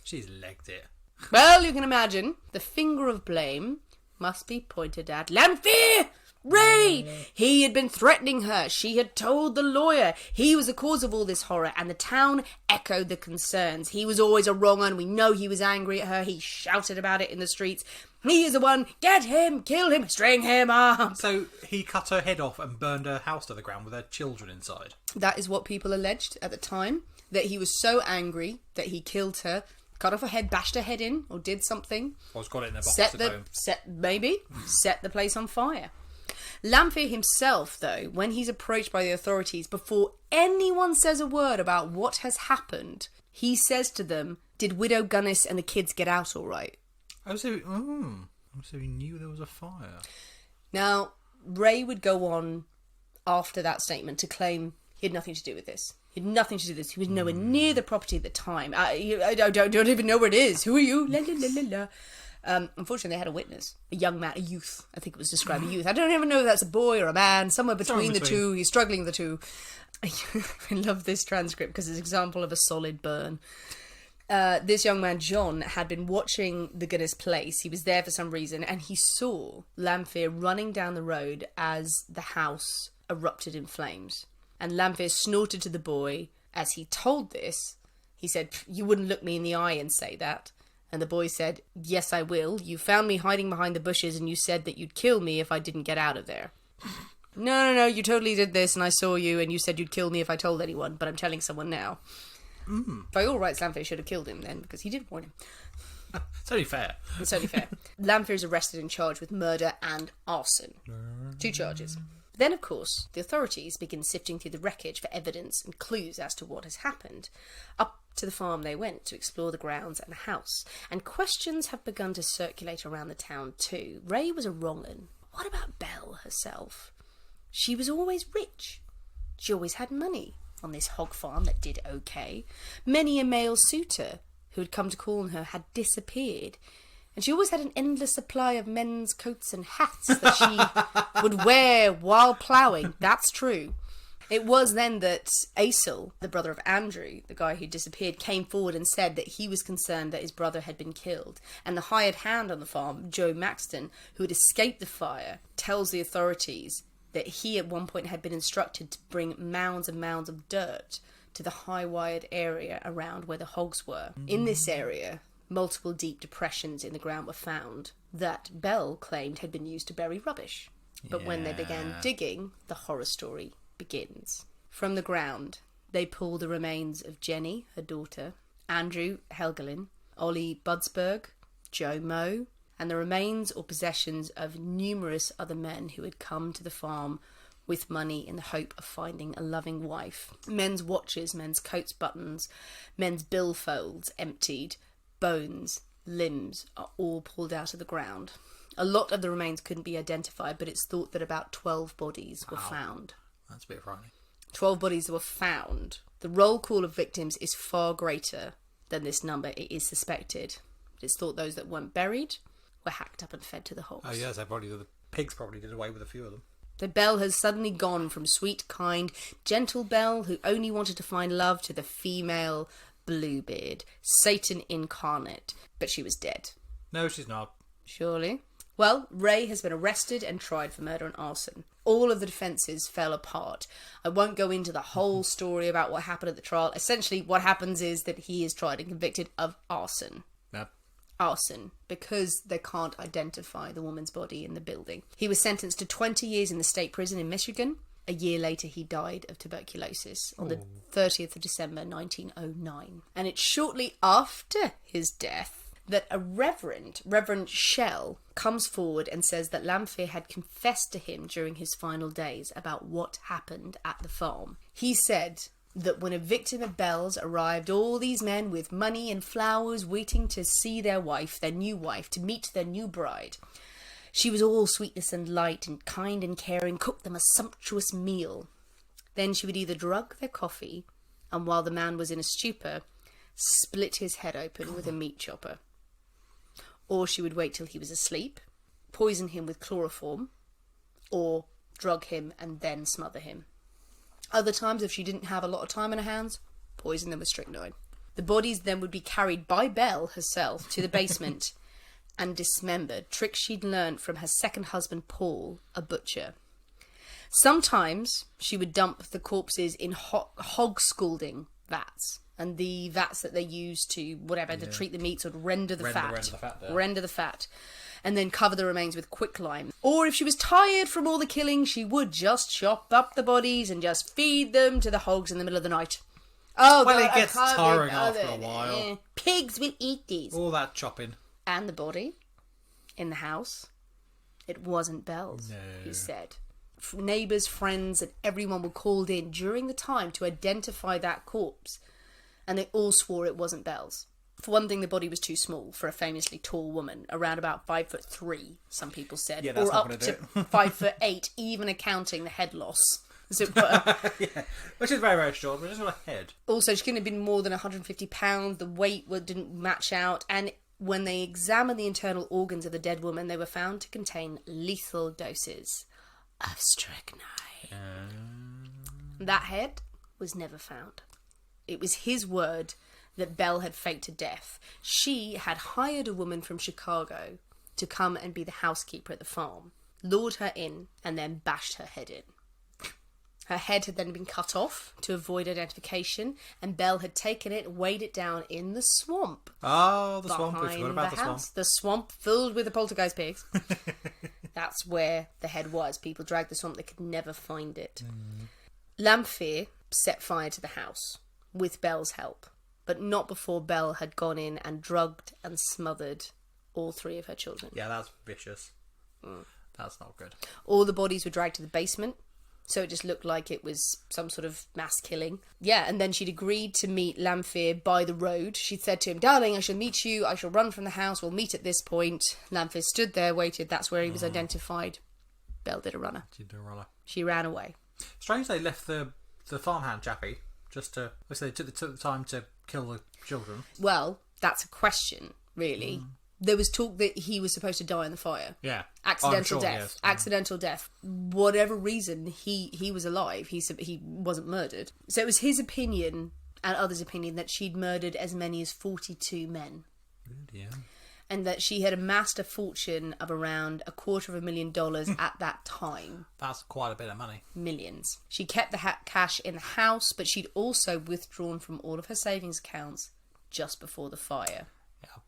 She's legged it. Well, you can imagine, the finger of blame must be pointed at Lamphere! Ray! He had been threatening her. She had told the lawyer. He was the cause of all this horror, and the town echoed the concerns. He was always a wrong one. We know he was angry at her. He shouted about it in the streets. He is the one. Get him! Kill him! String him up! So he cut her head off and burned her house to the ground with her children inside. That is what people alleged at the time, that he was so angry that he killed her, cut off her head, bashed her head in, or did something. Or got it in a box set at the home. Set the place on fire. Lamphere himself, though, when he's approached by the authorities, before anyone says a word about what has happened, he says to them, did Widow Gunness and the kids get out all right? So he knew there was a fire. Now, Ray would go on after that statement to claim he had nothing to do with this. He had nothing to do with this. He was nowhere near the property at the time. I don't even know where it is. Who are you? La, la, la, la, la. Unfortunately, they had a witness, a young man, a youth. I think it was described a youth. I don't even know if that's a boy or a man. Somewhere between the two. He's struggling the two. I love this transcript because it's an example of a solid burn. This young man, John, had been watching the Gunness place. He was there for some reason, and he saw Lamphere running down the road as the house erupted in flames. And Lamphere snorted to the boy as he told this. He said, "You wouldn't look me in the eye and say that." And the boy said, "Yes, I will. You found me hiding behind the bushes and you said that you'd kill me if I didn't get out of there." No, you totally did this and I saw you and you said you'd kill me if I told anyone, but I'm telling someone now. By all rights, Lamphere should have killed him then, because he did warn him. It's only fair. It's only fair. Lamphere is arrested and charged with murder and arson. 2 charges. Then, of course, the authorities begin sifting through the wreckage for evidence and clues as to what has happened. Up to the farm they went to explore the grounds and the house, and questions have begun to circulate around the town too. Ray was a wrong-un. What about Belle herself? She was always rich. She always had money on this hog farm that did okay. Many a male suitor who had come to call on her had disappeared. And she always had an endless supply of men's coats and hats that she would wear while ploughing. That's true. It was then that Asil, the brother of Andrew, the guy who disappeared, came forward and said that he was concerned that his brother had been killed. And the hired hand on the farm, Joe Maxton, who had escaped the fire, tells the authorities that he at one point had been instructed to bring mounds and mounds of dirt to the high-wired area around where the hogs were. In this area, multiple deep depressions in the ground were found that Belle claimed had been used to bury rubbish. But when they began digging, the horror story begins. From the ground, they pull the remains of Jenny, her daughter, Andrew Helgelin, Ollie Budsberg, Joe Moe, and the remains or possessions of numerous other men who had come to the farm with money in the hope of finding a loving wife. Men's watches, men's coats buttons, men's billfolds emptied, bones, limbs are all pulled out of the ground. A lot of the remains couldn't be identified, but it's thought that about 12 bodies were found. That's a bit frightening. 12 bodies were found. The roll call of victims is far greater than this number, it is suspected. It's thought those that weren't buried were hacked up and fed to the hogs. Oh yes, the pigs probably did away with a few of them. that Belle has suddenly gone from sweet, kind, gentle Belle who only wanted to find love to the female Bluebeard, Satan incarnate. But she was dead. No, she's not. Surely. Well, Ray has been arrested and tried for murder and arson. All of the defences fell apart. I won't go into the whole story about what happened at the trial. Essentially, what happens is that he is tried and convicted of arson. Yep. Arson, because they can't identify the woman's body in the building. He was sentenced to 20 years in the state prison in Michigan. A year later, he died of tuberculosis on the 30th of December 1909. And it's shortly after his death that a Reverend Shell, comes forward and says that Lamphere had confessed to him during his final days about what happened at the farm. He said that when a victim of Belle's arrived, all these men with money and flowers waiting to see their wife, their new wife, to meet their new bride. She was all sweetness and light and kind and caring, cooked them a sumptuous meal. Then she would either drug their coffee, and while the man was in a stupor, split his head open with a meat chopper. Or she would wait till he was asleep, poison him with chloroform, or drug him and then smother him. Other times, if she didn't have a lot of time on her hands, poison them with strychnine. The bodies then would be carried by Belle herself to the basement and dismembered, tricks she'd learned from her second husband, Paul, a butcher. Sometimes she would dump the corpses in hog scalding vats. And the vats that they use to, to treat the meats would render the fat. And then cover the remains with quicklime. Or if she was tired from all the killing, she would just chop up the bodies and just feed them to the hogs in the middle of the night. Oh, well, God, it gets tiring after a while. Pigs will eat these. All that chopping. And the body in the house, it wasn't Belle's, he said. Neighbours, friends, and everyone were called in during the time to identify that corpse. And they all swore it wasn't Belle's. For one thing, the body was too small for a famously tall woman, around about 5'3", some people said, yeah, that's or not up to to 5'8", even accounting the head loss, as it were. Yeah. Which is very, very short, but just got a head. Also, she couldn't have been more than 150 pounds. The weight didn't match out, and when they examined the internal organs of the dead woman, they were found to contain lethal doses of strychnine. That head was never found. It was his word that Belle had faked to death. She had hired a woman from Chicago to come and be the housekeeper at the farm, lured her in, and then bashed her head in. Her head had then been cut off to avoid identification, and Belle had taken it and weighed it down in the swamp. Oh, the swamp. We forgot about the swamp. The swamp filled with the poltergeist pigs. That's where the head was. People dragged the swamp. They could never find it. Lamphere set fire to the house with Belle's help, but not before Belle had gone in and drugged and smothered all three of her children. Yeah, that's vicious. That's not good. All the bodies were dragged to the basement, so it just looked like it was some sort of mass killing. Yeah, and then she'd agreed to meet Lamphere by the road. She'd said to him, "Darling, I shall meet you. I shall run from the house. We'll meet at this point." Lamphere stood there, waited. That's where he was identified. Belle did a runner. She did a runner. She ran away. Strange they left the farmhand chappie just to... They took the time to kill the children. Well, that's a question, really. There was talk that he was supposed to die in the fire. Yeah. Accidental death. Yes. Accidental death. Whatever reason, he was alive. He wasn't murdered. So it was his opinion and others' opinion that she'd murdered as many as 42 men. Yeah. And that she had amassed a fortune of around $250,000 at that time. That's quite a bit of money. Millions. She kept the cash in the house, but she'd also withdrawn from all of her savings accounts just before the fire. Yeah.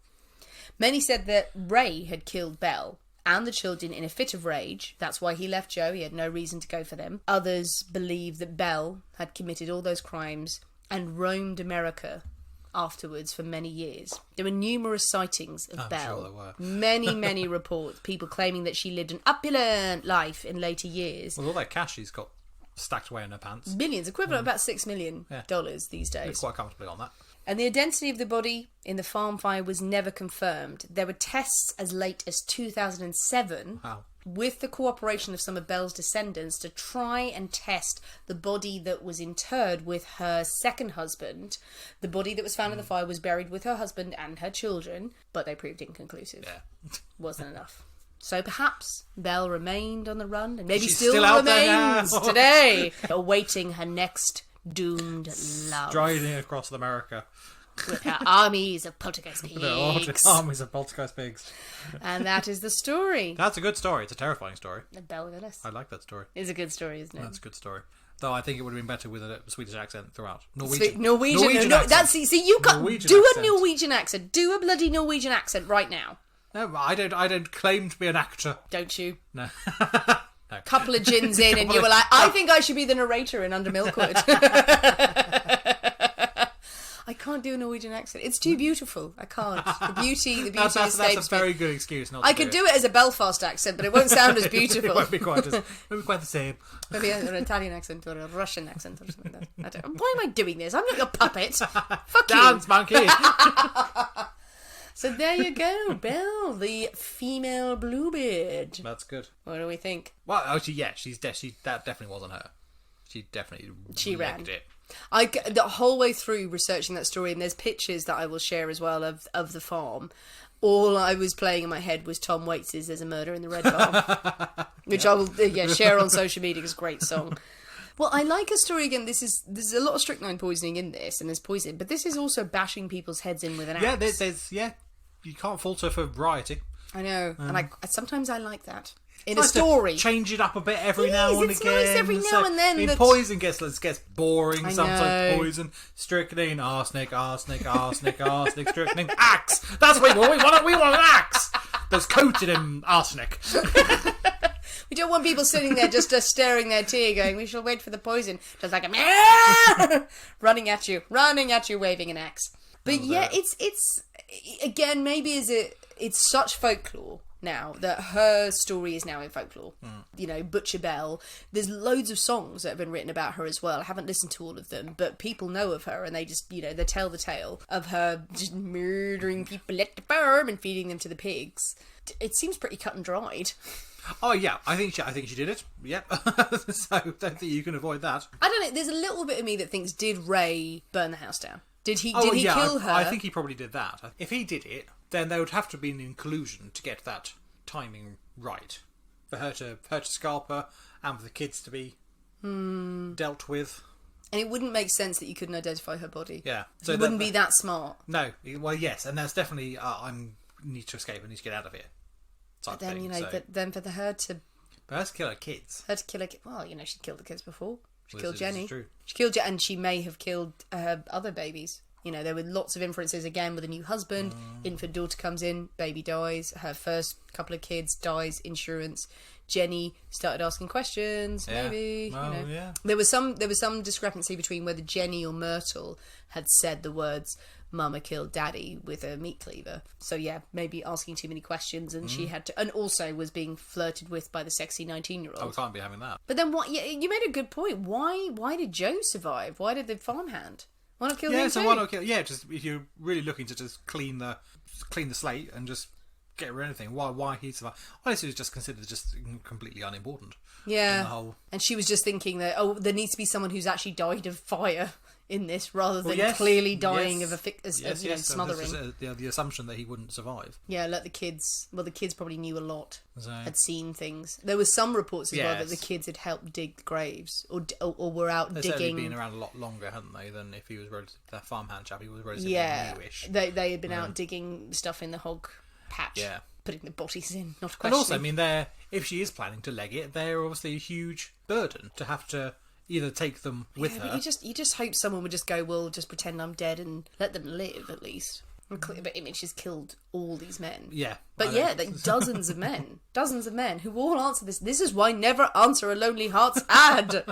Many said that Ray had killed Belle and the children in a fit of rage. That's why he left Joe. He had no reason to go for them. Others believed that Belle had committed all those crimes and roamed America afterwards for many years. There were numerous sightings of Belle. Sure there were. Many reports. People claiming that she lived an opulent life in later years. Well, all that cash she's got stacked away in her pants. Millions, equivalent of about $6 million these days. Live quite comfortably on that. And the identity of the body in the farm fire was never confirmed. There were tests as late as 2007 with the cooperation of some of Belle's descendants to try and test the body that was interred with her second husband. The body that was found in the fire was buried with her husband and her children, but they proved inconclusive. Yeah. Wasn't enough. So perhaps Belle remained on the run, and maybe She's still out there remains now. today, awaiting her next doomed love. Striding across America. With her armies of poltergeist pigs. Armies of poltergeist pigs. And that is the story. That's a good story. It's a terrifying story. Belle Gunness. I like that story. It's a good story, isn't it? That's a good story. Though I think it would have been better with a Swedish accent throughout. Norwegian accent. That's see you can't Norwegian do accent. a Norwegian accent. Do a bloody Norwegian accent right now. No, I don't claim to be an actor. Don't you? No. No. Couple of gins in, and you were like, I think I should be the narrator in Under Milkwood. I can't do a Norwegian accent. It's too beautiful. I can't. The beauty That's escapes a very me. good excuse not I to could do it as a Belfast accent, but it won't sound as beautiful. It won't be quite the same. Maybe an Italian accent or a Russian accent or something like that. Why am I doing this? I'm not your puppet. Fuck Dance, you. monkey. So there you go, Belle, the female bluebird. That's good. What do we think? Well, actually, yeah, that definitely wasn't her. She definitely ran it. The whole way through researching that story, and there's pictures that I will share as well of the farm. All I was playing in my head was Tom Waits' "There's a Murder in the Red Farm," which I will share on social media. It's a great song. Well, I like a story again. There's a lot of strychnine poisoning in this, and there's poison, but this is also bashing people's heads in with an axe. Yeah, you can't falter for variety. I know, and sometimes I like that. In a story, change it up a bit every now and it's again. Nice every now and then. Poison gets boring. I Sometimes know. poison, strychnine, arsenic, strychnine, axe. That's what we want. We want an axe that's coated in arsenic. We don't want people sitting there just staring their tea, going, "We shall wait for the poison." Just like a running at you, waving an axe. But it's again, maybe it's such folklore now that her story is now in folklore. You know, Butcher Belle. There's loads of songs that have been written about her as well. I haven't listened to all of them, but people know of her, and they just, they tell the tale of her just murdering people at the farm and feeding them to the pigs. It seems pretty cut and dried. Oh yeah, I think she did it. Yep. So don't think you can avoid that. I don't know. There's a little bit of me that thinks, did Ray burn the house down? Did he kill her? I think he probably did that. If he did it, then there would have to be an inclusion to get that timing right. For her to scalp her, and for the kids to be dealt with. And it wouldn't make sense that you couldn't identify her body. Yeah. So it wouldn't be that smart. No. Well, yes, and that's definitely, I need to escape, I need to get out of here. But then, then for her to kill her kids. Well, she'd killed the kids before. She killed This Jenny. is true. She killed and she may have killed her other babies. There were lots of inferences again with a new husband. Infant daughter comes in, baby dies. Her first couple of kids dies. Insurance. Jenny started asking questions. Yeah. Maybe Well, yeah. There was some discrepancy between whether Jenny or Myrtle had said the words "Mama killed Daddy" with a meat cleaver. So yeah, maybe asking too many questions, and she had to, and also was being flirted with by the sexy 19-year-old. Oh, we can't be having that. But then what? You made a good point. Why did Joe survive? Why did the farmhand? Why not kill him too? Why not kill? Yeah, just if you're really looking to just clean the slate and just get rid of anything, why he survived? Honestly, it was just considered just completely unimportant. Yeah, in the whole... and she was just thinking that there needs to be someone who's actually died of fire in this, rather than yes, clearly dying of smothering. The assumption that he wouldn't survive. Yeah, let the kids. Well, the kids probably knew a lot, So... had seen things. There were some reports as well that the kids had helped dig the graves, or were out They've digging. certainly been around a lot longer, hadn't they? Than if he was that farmhand chap. He was relatively newish. They had been out digging stuff in the hog patch. Yeah. Putting the bodies in, not a question. And also, I mean, if she is planning to leg it, they're obviously a huge burden to have to either take them with her. But you just hope someone would just go, well, just pretend I'm dead and let them live at least. But I mean, she's killed all these men. Yeah. But dozens of men who all answer this. This is why never answer a Lonely Hearts ad.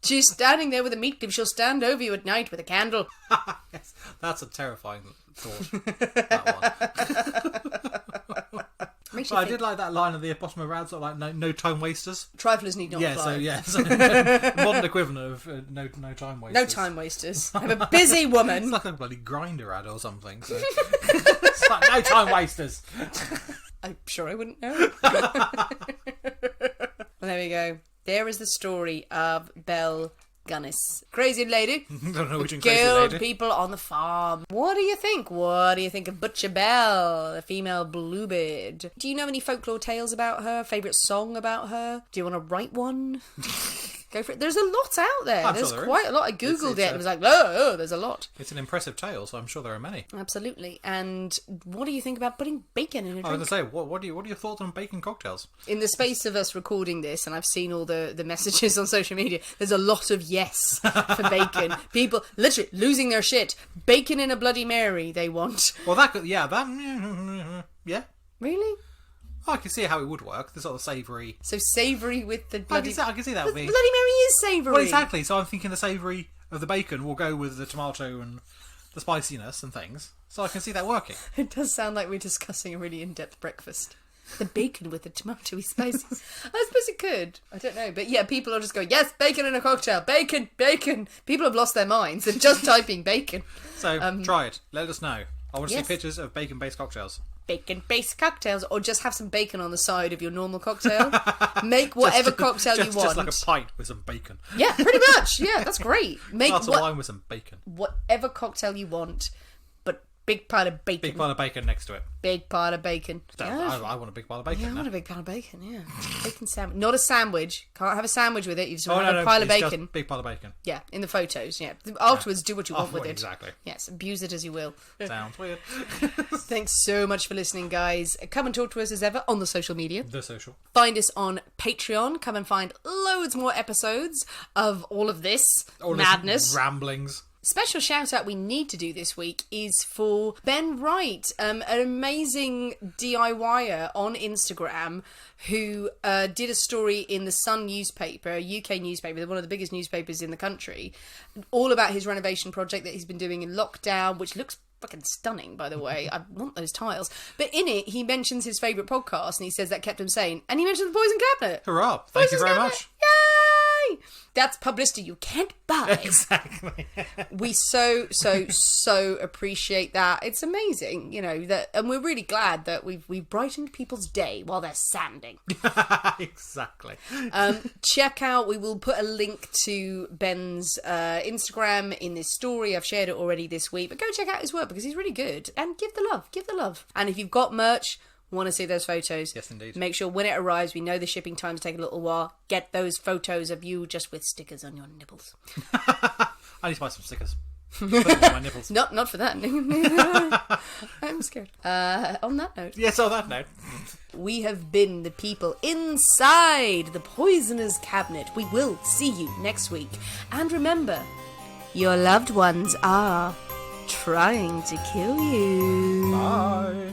She's standing there with a meat cleaver. She'll stand over you at night with a candle. Yes, that's a terrifying thought. That one. But I did like that line at the bottom of ads, like no time wasters. Triflers need not fly. So modern equivalent of no time wasters. No time wasters. I'm a busy woman. It's like a bloody Grinder ad or something. So. It's like no time wasters. I'm sure I wouldn't know. Well, there we go. There is the story of Belle Gunness. Crazy lady. The Norwegian crazy Killed lady. people on the farm. What do you think? What do you think of Butcher Belle, the female bluebird? Do you know any folklore tales about her? Favourite song about her? Do you want to write one? Go for it. There's a lot out there. I'm There's sure there quite is. a lot. I googled it and it was like, oh, there's a lot. It's an impressive tale, so I'm sure there are many. Absolutely. And what do you think about putting bacon in a drink? I was going to say, what are your thoughts on bacon cocktails? In the space of us recording this, and I've seen all the messages on social media, there's a lot of yes for bacon. People literally losing their shit. Bacon in a Bloody Mary, they want. Well, yeah. Really? Oh, I can see how it would work. The sort of savoury. So savoury with the bloody... I can see that. Bloody Mary is savoury. Well, exactly. So I'm thinking the savoury of the bacon will go with the tomato and the spiciness and things. So I can see that working. It does sound like we're discussing a really in-depth breakfast. The bacon with the tomatoey spices. I suppose it could. I don't know. But yeah, people are just going, yes, bacon in a cocktail. Bacon, bacon. People have lost their minds. They're just typing bacon. So try it. Let us know. I want to yes. see pictures of bacon-based cocktails. Bacon-based cocktails, or just have some bacon on the side of your normal cocktail. Make whatever cocktail you want. Just like a pint with some bacon. Yeah, pretty much. Yeah, that's great. Make glass of wine with some bacon. Whatever cocktail you want, but big pile of bacon. Big pile of bacon next to it. Big pile of bacon. Yeah. I want a big pile of bacon. Yeah, I want a big pile of bacon, yeah. Bacon sandwich. Not a sandwich. Can't have a sandwich with it. You just want to have a pile of bacon. Just big pile of bacon. Yeah, in the photos, yeah. Afterwards, do what you want with it. Exactly. Yes, abuse it as you will. Sounds weird. Thanks so much for listening, guys. Come and talk to us as ever on the social media. The social. Find us on Patreon. Come and find loads more episodes of all of this madness. Ramblings. Special shout out we need to do this week is for Ben Wright, an amazing DIYer on Instagram who did a story in the Sun newspaper, a UK newspaper, one of the biggest newspapers in the country, all about his renovation project that he's been doing in lockdown, which looks fucking stunning, by the way. I want those tiles. But in it, he mentions his favourite podcast, and he says that kept him sane. And he mentions the Poison Cabinet. Hurrah! Thank you very much. Yay! That's publicity you can't buy. Exactly. We so appreciate that. It's amazing, you know, that, and we're really glad that we've brightened people's day while they're sanding. Exactly. Check out, we will put a link to Ben's Instagram in this story. I've shared it already this week, but go check out his work because he's really good. And give the love. And if you've got merch, want to see those photos, yes indeed, make sure when it arrives, we know the shipping times take a little while, get those photos of you just with stickers on your nipples. I need to buy some stickers. Put them on my nipples. Not for that. I'm scared. On that note, yes, on that note, we have been the people inside the Poisoner's Cabinet. We will see you next week, and remember, your loved ones are trying to kill you. Bye.